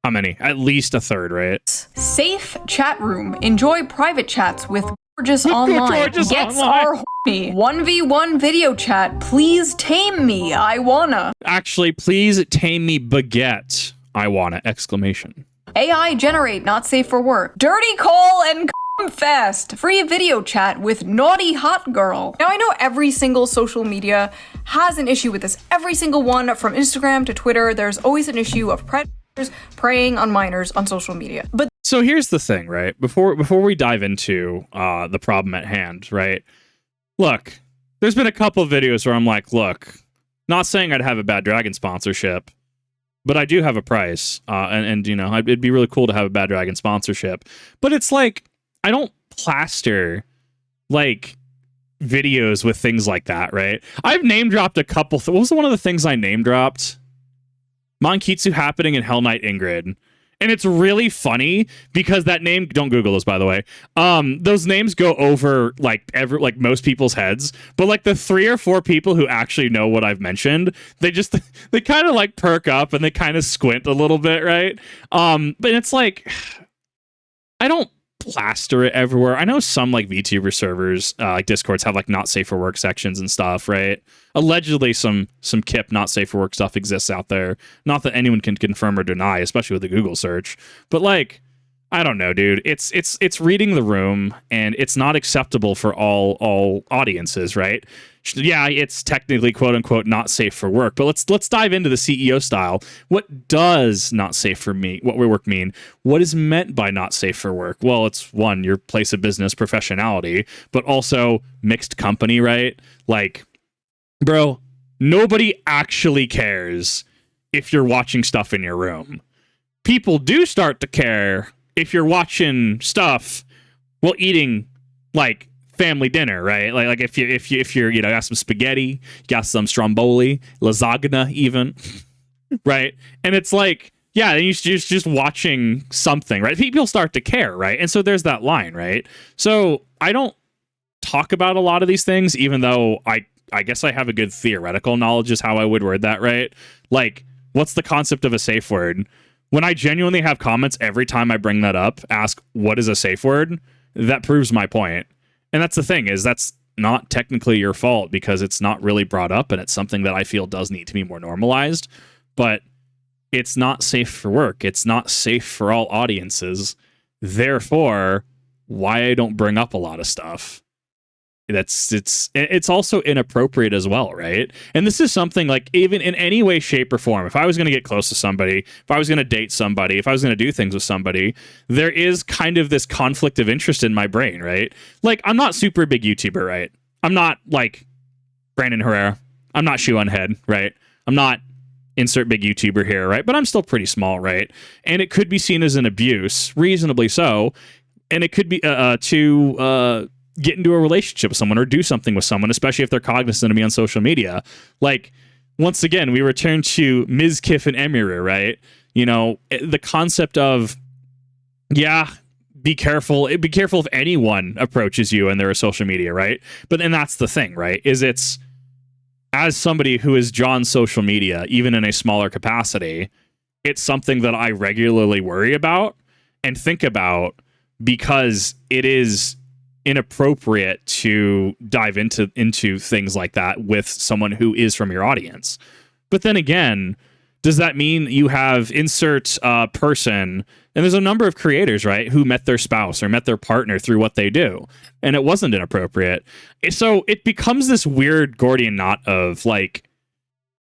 How many? At least a third, right? Safe chat room. Enjoy private chats with gorgeous online. Gets are horny. 1v1 video chat. Please tame me. I wanna. Actually, please tame me baguette. I wanna! Exclamation. AI generate not safe for work. Dirty call and fast. Free video chat with naughty hot girl. Now I know every single social media has an issue with this. Every single one, from Instagram to Twitter, there's always an issue of predators preying on minors on social media. But so here's the thing, right? Before we dive into the problem at hand, right? Look, there's been a couple of videos where I'm like, look, not saying I'd have a Bad Dragon sponsorship, but I do have a price, and you know, it'd be really cool to have a Bad Dragon sponsorship. But it's like, I don't plaster like videos with things like that, right? I've name dropped a couple. What was one of the things I name dropped? Monkitsu Happening and Hell Knight Ingrid. And it's really funny because that name, don't Google this, by the way. Those names go over like most people's heads, but like the 3 or 4 people who actually know what I've mentioned, they kind of like perk up and they kind of squint a little bit, right? But it's like, I don't plaster it everywhere. I know some like VTuber servers, like Discords, have like not safe for work sections and stuff, right? Allegedly, some Kip not safe for work stuff exists out there. Not that anyone can confirm or deny, especially with a Google search. But like, I don't know, dude. It's reading the room, and it's not acceptable for all audiences, right? Yeah, it's technically quote unquote not safe for work, but let's dive into the CEO style. What does not safe for work mean? What is meant by not safe for work? Well, it's one, your place of business professionality, but also mixed company, right? Like, bro, nobody actually cares if you're watching stuff in your room. People do start to care if you're watching stuff while eating like family dinner, right? Like if you're you know, got some spaghetti, you got some stromboli, lasagna even, right? And it's like, yeah, and you're just watching something, right? People start to care, right? And so there's that line, right? So I don't talk about a lot of these things, even though I guess I have a good theoretical knowledge is how I would word that, right? Like, what's the concept of a safe word? When I genuinely have comments every time I bring that up, ask what is a safe word, that proves my point. And that's the thing, is that's not technically your fault because it's not really brought up, and it's something that I feel does need to be more normalized. But it's not safe for work. It's not safe for all audiences. Therefore, why I don't bring up a lot of stuff. It's also inappropriate as well, right? And this is something like, even in any way, shape, or form, if I was going to get close to somebody, if I was going to date somebody, if I was going to do things with somebody, there is kind of this conflict of interest in my brain, right? Like, I'm not super big YouTuber, right? I'm not like Brandon Herrera. I'm not Shoe0nHead, right? I'm not insert big YouTuber here, right? But I'm still pretty small, right? And it could be seen as an abuse, reasonably so. And it could be to get into a relationship with someone or do something with someone, especially if they're cognizant of me on social media. Like, once again, we return to Ms. Kif and Emira, right? You know, the concept of, yeah, be careful if anyone approaches you and they're a social media, right? But then that's the thing, right? Is it's, as somebody who is John's social media, even in a smaller capacity, it's something that I regularly worry about and think about, because it is inappropriate to dive into things like that with someone who is from your audience. But then again, does that mean you have insert person, and there's a number of creators, right, who met their spouse or met their partner through what they do, and it wasn't inappropriate? So it becomes this weird Gordian knot of, like,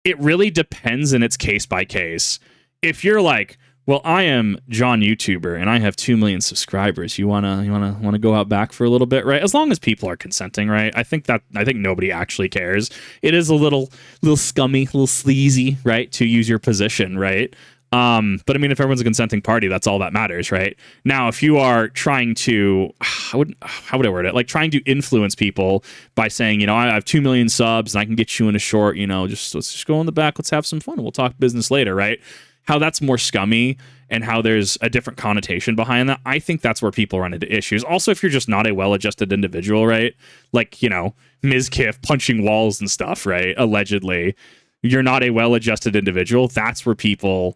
it really depends, and it's case by case. If you're like, well, I am John YouTuber and I have 2 million subscribers, you wanna go out back for a little bit, right? As long as people are consenting, right? I think nobody actually cares. It is a little scummy, a little sleazy, right, to use your position, right? But I mean, if everyone's a consenting party, that's all that matters, right? Now, if you are trying to, how would I word it? Like, trying to influence people by saying, you know, I have 2 million subs and I can get you in a short, you know, let's just go in the back, let's have some fun, we'll talk business later, right? How that's more scummy and how there's a different connotation behind that, I think that's where people run into issues. Also, if you're just not a well-adjusted individual, right? Like, you know, Ms. Kif punching walls and stuff, right? Allegedly, you're not a well-adjusted individual. That's where people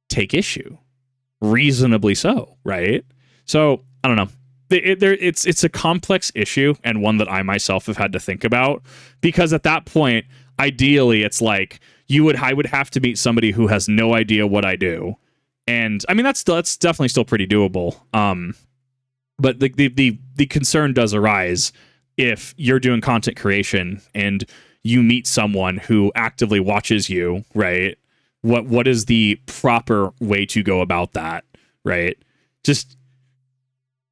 take issue. Reasonably so, right? So, I don't know. It's a complex issue, and one that I myself have had to think about, because at that point, ideally, it's like, I would have to meet somebody who has no idea what I do. And I mean, that's definitely still pretty doable. But the concern does arise if you're doing content creation and you meet someone who actively watches you, right? What is the proper way to go about that, right? Just,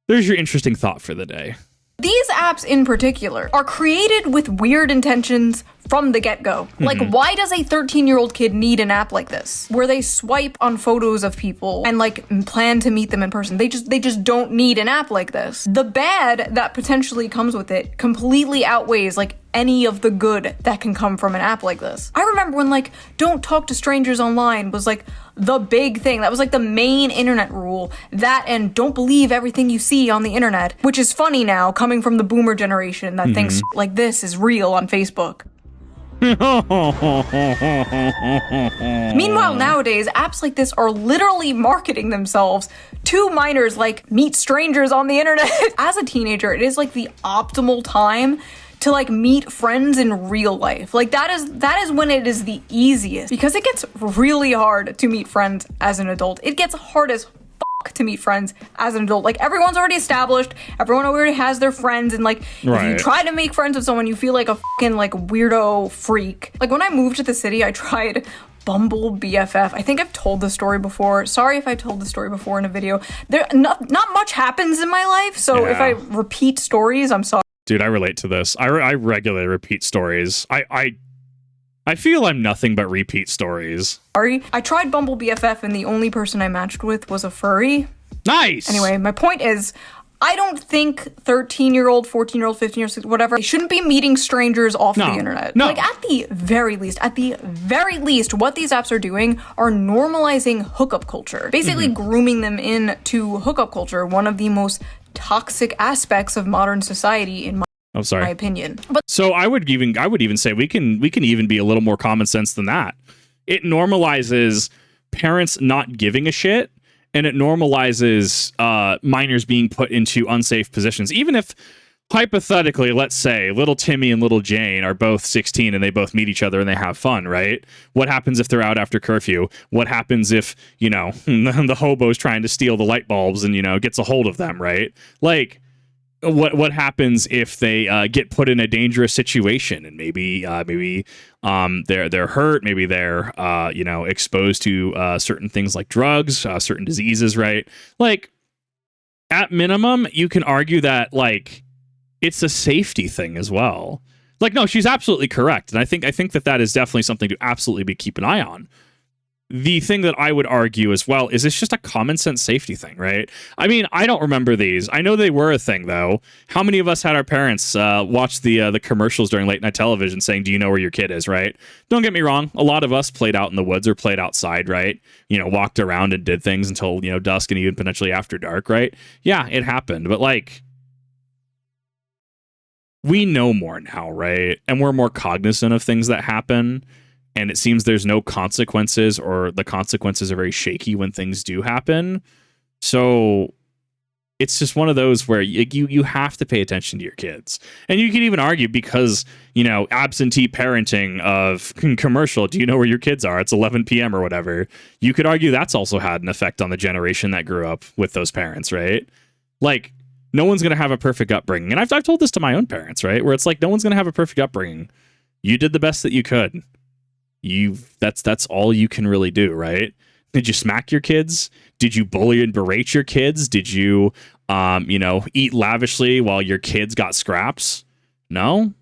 there's your interesting thought for the day. These apps in particular are created with weird intentions from the get-go. Like, why does a 13-year-old kid need an app like this, where they swipe on photos of people and, like, plan to meet them in person? They just don't need an app like this. The bad that potentially comes with it completely outweighs, like, any of the good that can come from an app like this. I remember when, like, don't talk to strangers online was, like, the big thing. That was, like, the main internet rule. That and don't believe everything you see on the internet, which is funny now, coming from the boomer generation that thinks like this is real on Facebook. Meanwhile, nowadays, apps like this are literally marketing themselves to minors like meet strangers on the internet. As a teenager, it is like the optimal time to like meet friends in real life. Like that is when it is the easiest, because it gets really hard to meet friends as an adult. It gets hard as fuck to meet friends as an adult. Like everyone's already established, everyone already has their friends, and like if you try to make friends with someone, you feel like a fucking like weirdo freak. Like when I moved to the city, I tried Bumble BFF. I think I've told the story before. Sorry if I told the story before in a video. Not much happens in my life, so if I repeat stories, I'm sorry. Dude, I relate to this. I regularly repeat stories. I feel I'm nothing but repeat stories. Sorry. I tried Bumble BFF and the only person I matched with was a furry. Nice! Anyway, my point is, I don't think 13-year-old, 14-year-old, 15-year-old, whatever, they shouldn't be meeting strangers off the internet. No. Like, at the very least, what these apps are doing are normalizing hookup culture. Basically grooming them into hookup culture, one of the most toxic aspects of modern society, in my opinion. But so I would even say we can even be a little more common sense than that. It normalizes parents not giving a shit. And it normalizes minors being put into unsafe positions. Even if, hypothetically, let's say little Timmy and little Jane are both 16 and they both meet each other and they have fun, right? What happens if they're out after curfew? What happens if, you know, the hobo's trying to steal the light bulbs and, you know, gets a hold of them, right? Like, what happens if they get put in a dangerous situation and maybe they're hurt, maybe they're you know, exposed to certain things like drugs, certain diseases, right? Like, at minimum, you can argue that, like, it's a safety thing as well. Like, no, she's absolutely correct, and I think that is definitely something to absolutely keep an eye on. The thing that I would argue as well is it's just a common sense safety thing, right? I mean, I don't remember these. I know they were a thing, though. How many of us had our parents watch the commercials during late night television saying, "Do you know where your kid is?" Right? Don't get me wrong. A lot of us played out in the woods or played outside, right? You know, walked around and did things until, you know, dusk and even potentially after dark, right? Yeah, it happened, but like, we know more now, right? And we're more cognizant of things that happen. And it seems there's no consequences, or the consequences are very shaky when things do happen. So it's just one of those where you have to pay attention to your kids. And you can even argue, because, you know, absentee parenting of commercial, do you know where your kids are? It's 11 p.m. or whatever. You could argue that's also had an effect on the generation that grew up with those parents, right? Like, no one's going to have a perfect upbringing. And I've told this to my own parents, right? Where it's like, no one's going to have a perfect upbringing. You did the best that you could. That's all you can really do, right? Did you smack your kids? Did you bully and berate your kids? Did you you know, eat lavishly while your kids got scraps? No?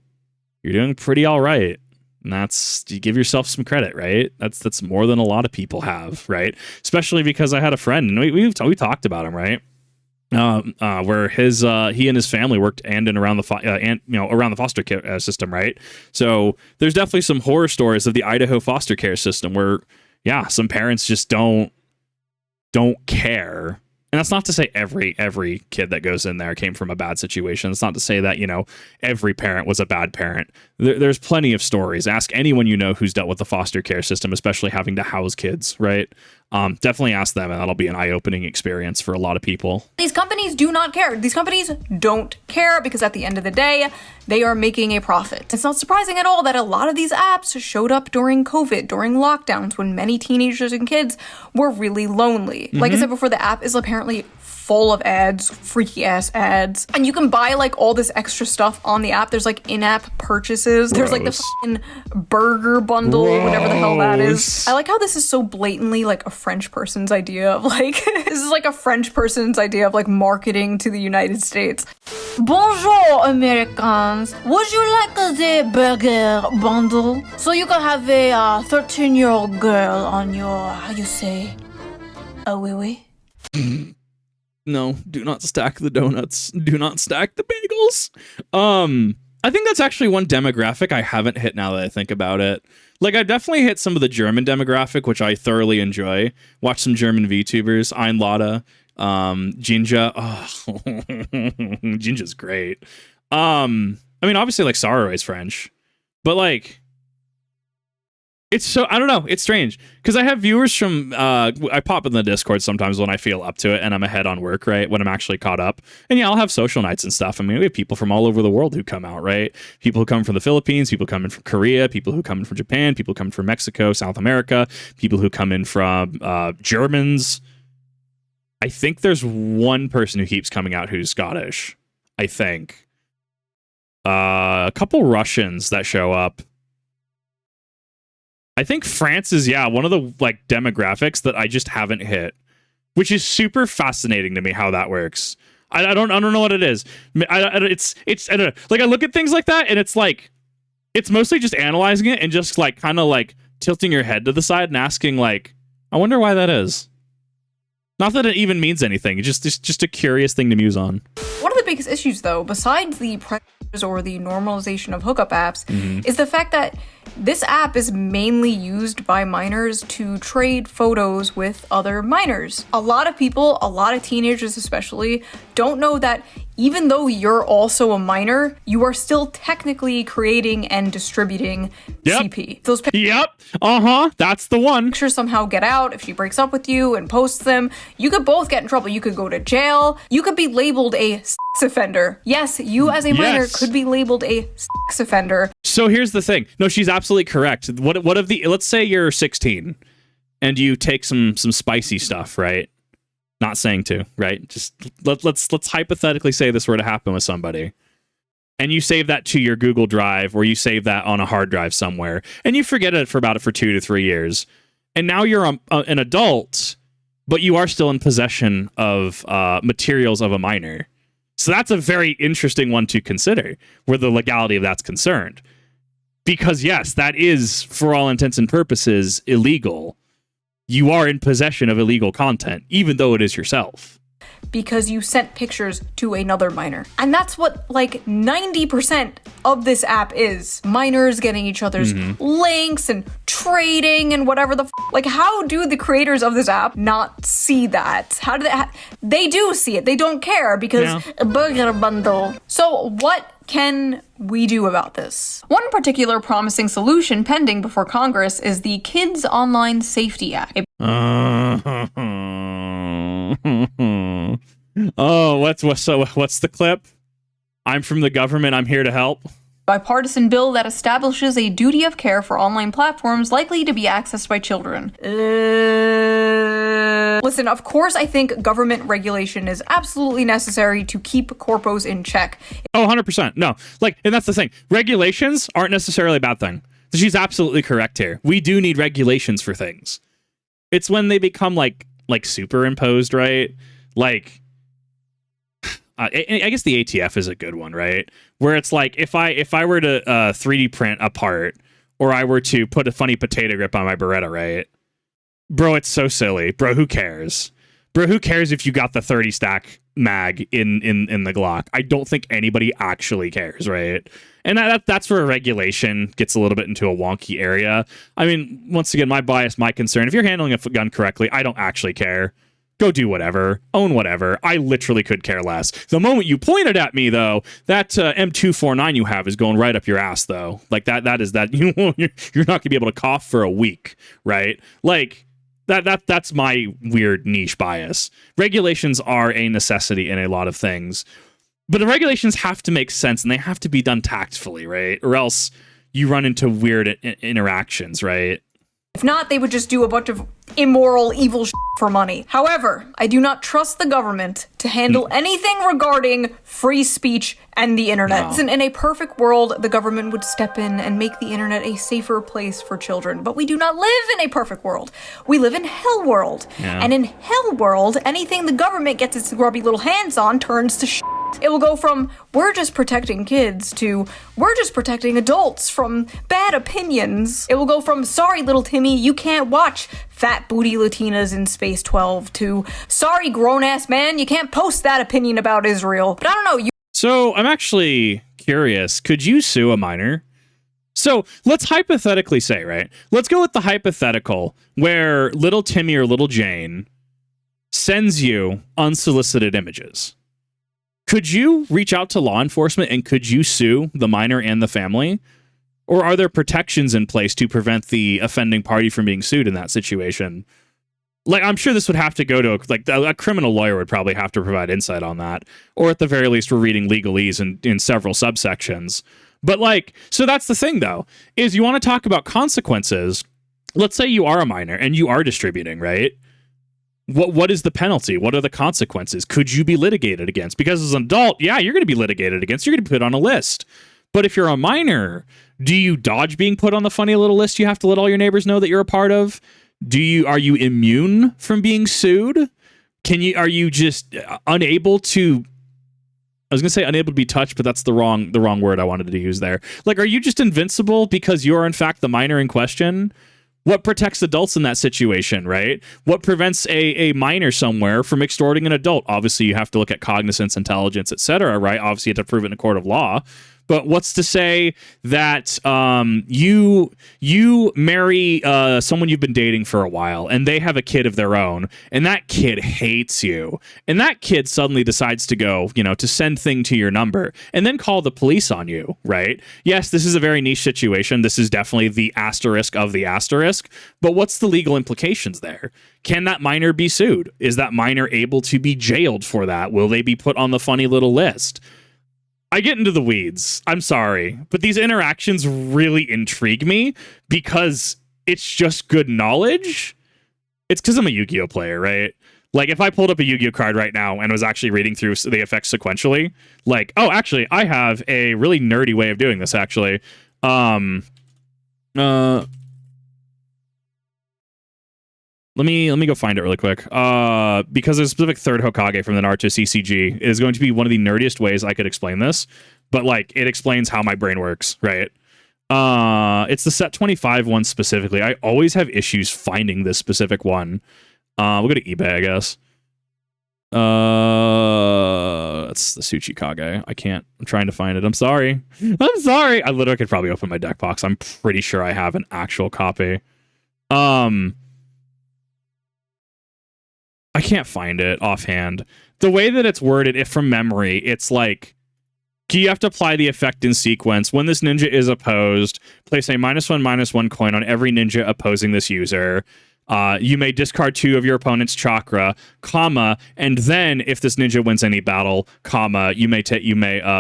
You're doing pretty all right. And you give yourself some credit, right? That's more than a lot of people have, right? Especially because I had a friend, and we talked about him, right? Where he and his family worked and around the foster care system, right? So there's definitely some horror stories of the Idaho foster care system where, yeah, some parents just don't care. And that's not to say every kid that goes in there came from a bad situation. It's not to say that, you know, every parent was a bad parent. There's plenty of stories. Ask anyone you know who's dealt with the foster care system, especially having to house kids, right? Definitely ask them, and that'll be an eye-opening experience for a lot of people. these companies do not care. These companies don't care, because at the end of the day, they are making a profit. It's not surprising at all that a lot of these apps showed up during COVID, during lockdowns, when many teenagers and kids were really lonely. Like I said before, the app is apparently full of ads, freaky ass ads. And you can buy like all this extra stuff on the app. There's like in-app purchases. There's like the fucking burger bundle, whatever the hell that is. I like how this is so blatantly like a French person's idea of like, this is like a French person's idea of like marketing to the United States. Bonjour, Americans. Would you like the burger bundle? So you can have a 13-year-old girl on your, how you say, oui, oui? No, do not stack the donuts. Do not stack the bagels. I think that's actually one demographic I haven't hit now that I think about it. Like, I definitely hit some of the German demographic, which I thoroughly enjoy. Watch some German VTubers. Einlada, Jinja. Oh, Jinja's great. I mean, obviously, like, Saro is French. But, like, it's so, I don't know, it's strange because I have viewers from I pop in the Discord sometimes when I feel up to it and I'm ahead on work, right, when I'm actually caught up, and yeah, I'll have social nights and stuff. I mean, we have people from all over the world who come out, right? People who come from the Philippines, people coming from Korea, people who come in from Japan, people coming from Mexico, South America, people who come in from Germans. I think there's one person who keeps coming out who's Scottish, I think. A couple Russians that show up. I think France is, yeah, one of the like demographics that I just haven't hit, which is super fascinating to me how that works. I don't know what it is. I don't know. Like, I look at things like that and it's like, it's mostly just analyzing it and just like kind of like tilting your head to the side and asking like, I wonder why that is. Not that it even means anything. It's just a curious thing to muse on. biggest issues, though, besides the predators or the normalization of hookup apps, is the fact that this app is mainly used by minors to trade photos with other minors. A lot of people, a lot of teenagers especially, don't know that even though you're also a minor, you are still technically creating and distributing CP. Those That's the one. pictures somehow get out, if she breaks up with you and posts them, you could both get in trouble. You could go to jail. You could be labeled a sex offender. Yes, you as a minor could be labeled a sex offender. So here's the thing. No, she's absolutely correct. What if let's say you're 16 and you take some spicy stuff, right? Not saying to, right? Just let's hypothetically say this were to happen with somebody. And you save that to your Google Drive, or you save that on a hard drive somewhere, and you forget it for 2 to 3 years. And now you're an adult, but you are still in possession of materials of a minor. So that's a very interesting one to consider, where the legality of that's concerned. Because yes, that is, for all intents and purposes, illegal. You are in possession of illegal content, even though it is yourself. Because you sent pictures to another minor. And that's what, like, 90% of this app is. Minors getting each other's links and trading and whatever the like, how do the creators of this app not see that? How do they they do see it. They don't care because a burger bundle. So what can we do about this? One particular promising solution pending before Congress is the Kids Online Safety Act. Oh, what's the clip? I'm from the government. I'm here to help. Bipartisan bill that establishes a duty of care for online platforms likely to be accessed by children. Listen, of course, I think government regulation is absolutely necessary to keep corpos in check. Oh, 100%. No, and that's the thing. Regulations aren't necessarily a bad thing. She's absolutely correct here. We do need regulations for things. It's when they become like superimposed, right? I guess the ATF is a good one, right? Where it's like, if I were to 3D print a part, or I were to put a funny potato grip on my Beretta, right? Bro, it's so silly. Bro, who cares? Bro, who cares if you got the 30 stack mag in the Glock? I don't think anybody actually cares, right? And that's where regulation gets a little bit into a wonky area. I mean, once again, my bias, my concern, if you're handling a gun correctly, I don't actually care. Go do whatever. Own whatever. I literally could care less. The moment you pointed at me, though, that M249 you have is going right up your ass, though. That is that. You're not going to be able to cough for a week, right? That's my weird niche bias. Regulations are a necessity in a lot of things. But the regulations have to make sense, and they have to be done tactfully, right? Or else you run into weird interactions, right? If not, they would just do a bunch of immoral, evil shit for money. However, I do not trust the government to handle anything regarding free speech and the internet. No. Listen, in a perfect world, the government would step in and make the internet a safer place for children. But we do not live in a perfect world. We live in hell world. Yeah. And in hell world, anything the government gets its grubby little hands on turns to shit. It will go from, we're just protecting kids, to, we're just protecting adults from bad opinions. It will go from, sorry, little Timmy, you can't watch fat booty Latinas in Space 12, to, sorry, grown-ass man, you can't post that opinion about Israel. But I don't know. So, I'm actually curious. Could you sue a minor? So, let's hypothetically say, right? Let's go with the hypothetical where little Timmy or little Jane sends you unsolicited images. Could you reach out to law enforcement and could you sue the minor and the family? Or are there protections in place to prevent the offending party from being sued in that situation? I'm sure this would have to go to a criminal lawyer would probably have to provide insight on that. Or at the very least, we're reading legalese in several subsections. But so that's the thing though, is you want to talk about consequences. Let's say you are a minor and you are distributing, right? What is the penalty? What are the consequences? Could you be litigated against? Because as an adult, yeah, you're going to be litigated against. You're going to be put on a list. But if you're a minor, do you dodge being put on the funny little list you have to let all your neighbors know that you're a part of? Are you immune from being sued? Are you just unable to, I was going to say unable to be touched, but that's the wrong word I wanted to use there. Are you just invincible because you're in fact the minor in question? What protects adults in that situation, right? What prevents a minor somewhere from extorting an adult? Obviously, you have to look at cognizance, intelligence, etc., right? Obviously, you have to prove it in a court of law. But what's to say that you marry someone you've been dating for a while and they have a kid of their own and that kid hates you and that kid suddenly decides to go, to send thing to your number and then call the police on you, right? Yes, this is a very niche situation. This is definitely the asterisk of the asterisk. But what's the legal implications there? Can that minor be sued? Is that minor able to be jailed for that? Will they be put on the funny little list? I get into the weeds. I'm sorry. But these interactions really intrigue me because it's just good knowledge. It's because I'm a Yu-Gi-Oh player, right? Like, if I pulled up a Yu-Gi-Oh card right now and was actually reading through the effects sequentially, like, oh, actually, I have a really nerdy way of doing this, actually. Let me go find it really quick. Because there's a specific third Hokage from the Naruto CCG. It is going to be one of the nerdiest ways I could explain this. But, like, it explains how my brain works, right? It's the set 25 one specifically. I always have issues finding this specific one. We'll go to eBay, I guess. That's the Tsuchikage. I'm trying to find it. I'm sorry. I literally could probably open my deck box. I'm pretty sure I have an actual copy. I can't find it offhand. The way that it's worded, if from memory, it's like, you have to apply the effect in sequence. When this ninja is opposed, place a -1/-1 coin on every ninja opposing this user. You may discard 2 of your opponent's chakra, comma, and then if this ninja wins any battle, comma, you may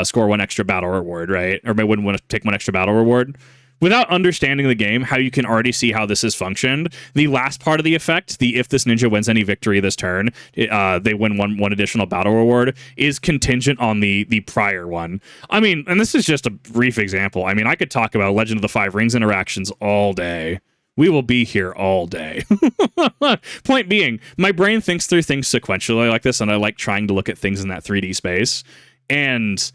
score 1 extra battle reward, right? Or may want to take 1 extra battle reward. Without understanding the game, how you can already see how this has functioned, the last part of the effect, the if this ninja wins any victory this turn, they win one additional battle reward, is contingent on the prior one. I mean, and this is just a brief example. I mean, I could talk about Legend of the Five Rings interactions all day. We will be here all day. Point being, my brain thinks through things sequentially like this, and I like trying to look at things in that 3D space. And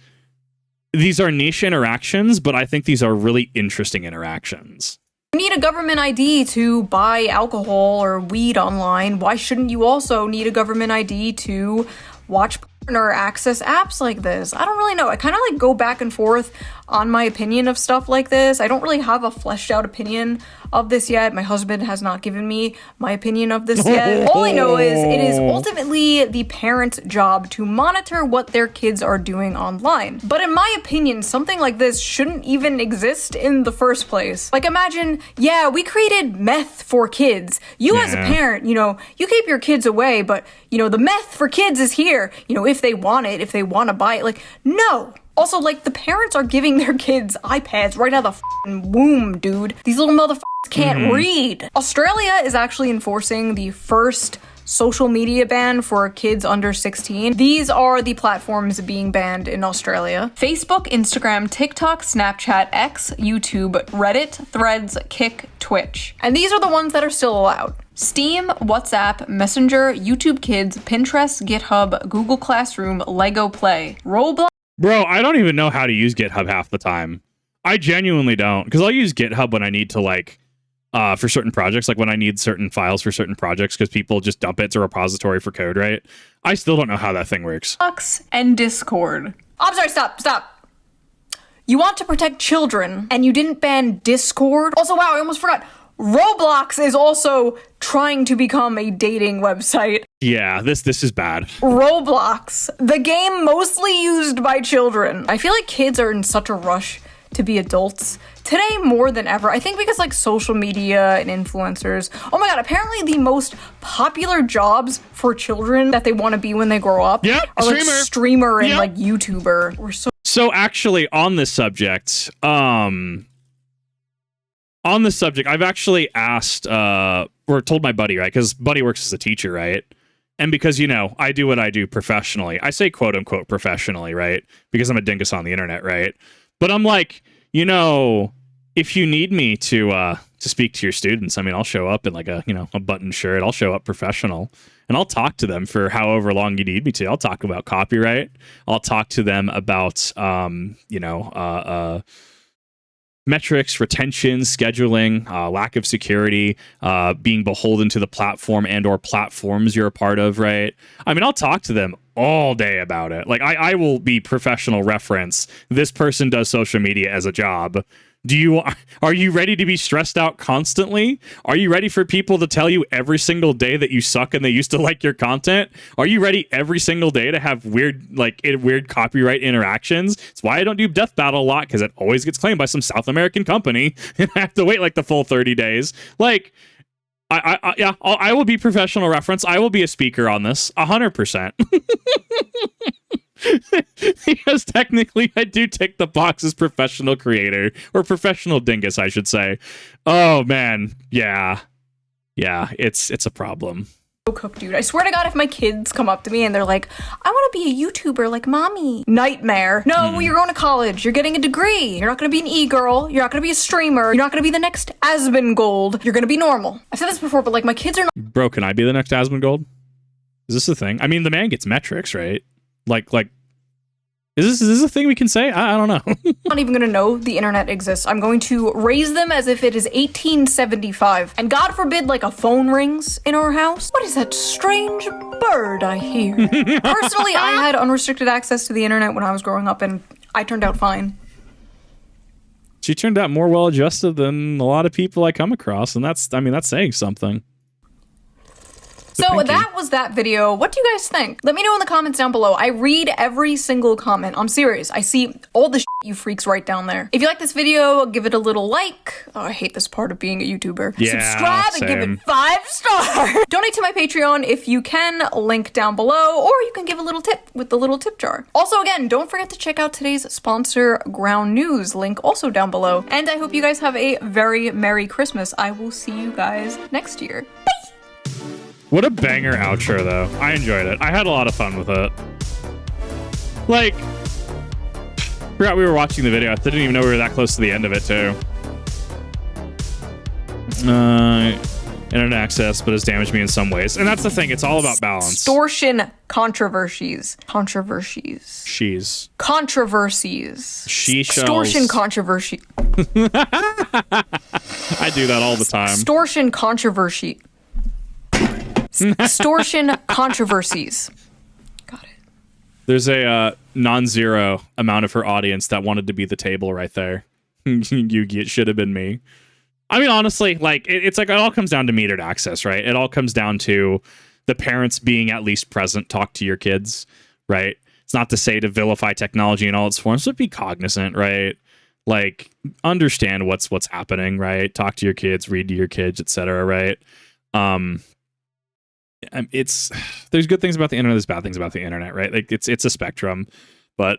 these are niche interactions, but I think these are really interesting interactions. You need a government ID to buy alcohol or weed online. Why shouldn't you also need a government ID to watch porn or access apps like this? I don't really know. I kind of like go back and forth on my opinion of stuff like this. I don't really have a fleshed out opinion of this yet. My husband has not given me my opinion of this yet. All I know is it is ultimately the parent's job to monitor what their kids are doing online. But in my opinion, something like this shouldn't even exist in the first place. Like, imagine, yeah, we created meth for kids. You as a parent, you keep your kids away, but, the meth for kids is here. If they want it, if they want to buy it, like, no. Also, like, the parents are giving their kids iPads right out of the f***ing womb, dude. These little motherfuckers can't read. Australia is actually enforcing the first social media ban for kids under 16. These are the platforms being banned in Australia: Facebook, Instagram, TikTok, Snapchat, X, YouTube, Reddit, Threads, Kick, Twitch. And these are the ones that are still allowed: Steam, WhatsApp, Messenger, YouTube Kids, Pinterest, GitHub, Google Classroom, Lego Play, Roblox. Bro, I don't even know how to use GitHub half the time. I genuinely don't, because I'll use GitHub when I need to, like, for certain projects, like when I need certain files for certain projects, because people just dump it. It's a repository for code, right? I still don't know how that thing works. And Discord. I'm sorry, stop. You want to protect children, and you didn't ban Discord? Also, wow, I almost forgot. Roblox is also trying to become a dating website. Yeah, this is bad. Roblox, the game mostly used by children. I feel like kids are in such a rush to be adults today more than ever. I think because, like, social media and influencers. Oh my god, apparently the most popular jobs for children that they want to be when they grow up are like streamer and like YouTuber. So actually on this subject, I've actually asked, or told my buddy, right? Because Buddy works as a teacher, right? And because, I do what I do professionally. I say quote unquote professionally, right? Because I'm a dingus on the internet, right? But I'm like, if you need me to speak to your students, I mean, I'll show up in like a button shirt. I'll show up professional and I'll talk to them for however long you need me to. I'll talk about copyright. I'll talk to them about, metrics, retention, scheduling, lack of security, being beholden to the platform and or platforms you're a part of, right? I mean, I'll talk to them all day about it. Like, I will be professional reference. This person does social media as a job. Are you ready to be stressed out constantly? Are you ready for people to tell you every single day that you suck and they used to like your content? Are you ready every single day to have weird copyright interactions? It's why I don't do Death Battle a lot, because it always gets claimed by some South American company and I have to wait like the full 30 days. Like, I will be professional reference. I will be a speaker on this 100%. Because technically I do tick the box as professional creator, or professional dingus, I should say. Oh man, yeah, it's a problem. Cook, dude. I swear to God, if my kids come up to me and they're like, I want to be a YouTuber like mommy. Nightmare. No, you're going to college. You're getting a degree. You're not going to be an e-girl. You're not going to be a streamer. You're not going to be the next Asmongold. You're going to be normal. I've said this before, but like my kids are not. Bro, can I be the next Asmongold? Is this a thing? I mean, the man gets metrics, right? Like, is this a thing we can say? I don't know. I'm not even gonna know the internet exists. I'm going to raise them as if it is 1875. And God forbid, like, a phone rings in our house. What is that strange bird I hear? Personally, I had unrestricted access to the internet when I was growing up, and I turned out fine. She turned out more well-adjusted than a lot of people I come across, and that's saying something. So that was that video. What do you guys think? Let me know in the comments down below. I read every single comment. I'm serious. I see all the shit you freaks write down there. If you like this video, give it a little like. Oh, I hate this part of being a YouTuber. Yeah, subscribe and give it 5 stars. Donate to my Patreon if you can. Link down below. Or you can give a little tip with the little tip jar. Also, again, don't forget to check out today's sponsor, Ground News. Link also down below. And I hope you guys have a very Merry Christmas. I will see you guys next year. Bye! What a banger outro, though. I enjoyed it. I had a lot of fun with it. Like, forgot we were watching the video. I didn't even know we were that close to the end of it, too. Internet access, but has damaged me in some ways. And that's the thing. It's all about balance. Extortion controversies. She's. Controversies. She shells. Extortion controversy. I do that all the time. Extortion controversy. Extortion controversies. Got it. There's a non-zero amount of her audience that wanted to be the table right there. It should have been me. I mean, honestly, like it's like it all comes down to metered access, right? It all comes down to the parents being at least present, talk to your kids, right? It's not to say to vilify technology in all its forms, but be cognizant, right? Like understand what's happening, right? Talk to your kids, read to your kids, etc., right? There's good things about the internet, there's bad things about the internet, right? Like it's a spectrum, but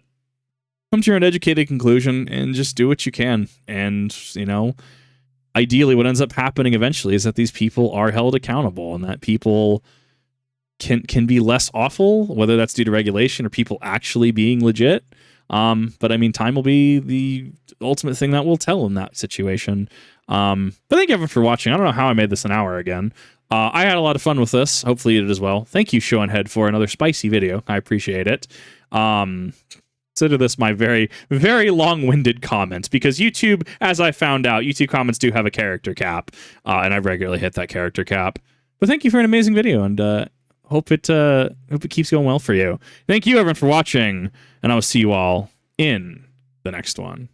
come to your own educated conclusion and just do what you can. And, you know, ideally what ends up happening eventually is that these people are held accountable and that people can be less awful, whether that's due to regulation or people actually being legit. But I mean, time will be the ultimate thing that will tell in that situation. But thank you everyone for watching. I don't know how I made this an hour again. I had a lot of fun with this. Hopefully you did as well. Thank you, Shoe0nHead, for another spicy video. I appreciate it. Consider this my very, very long-winded comment, because YouTube, as I found out, YouTube comments do have a character cap, and I regularly hit that character cap. But thank you for an amazing video, and hope it keeps going well for you. Thank you, everyone, for watching, and I will see you all in the next one.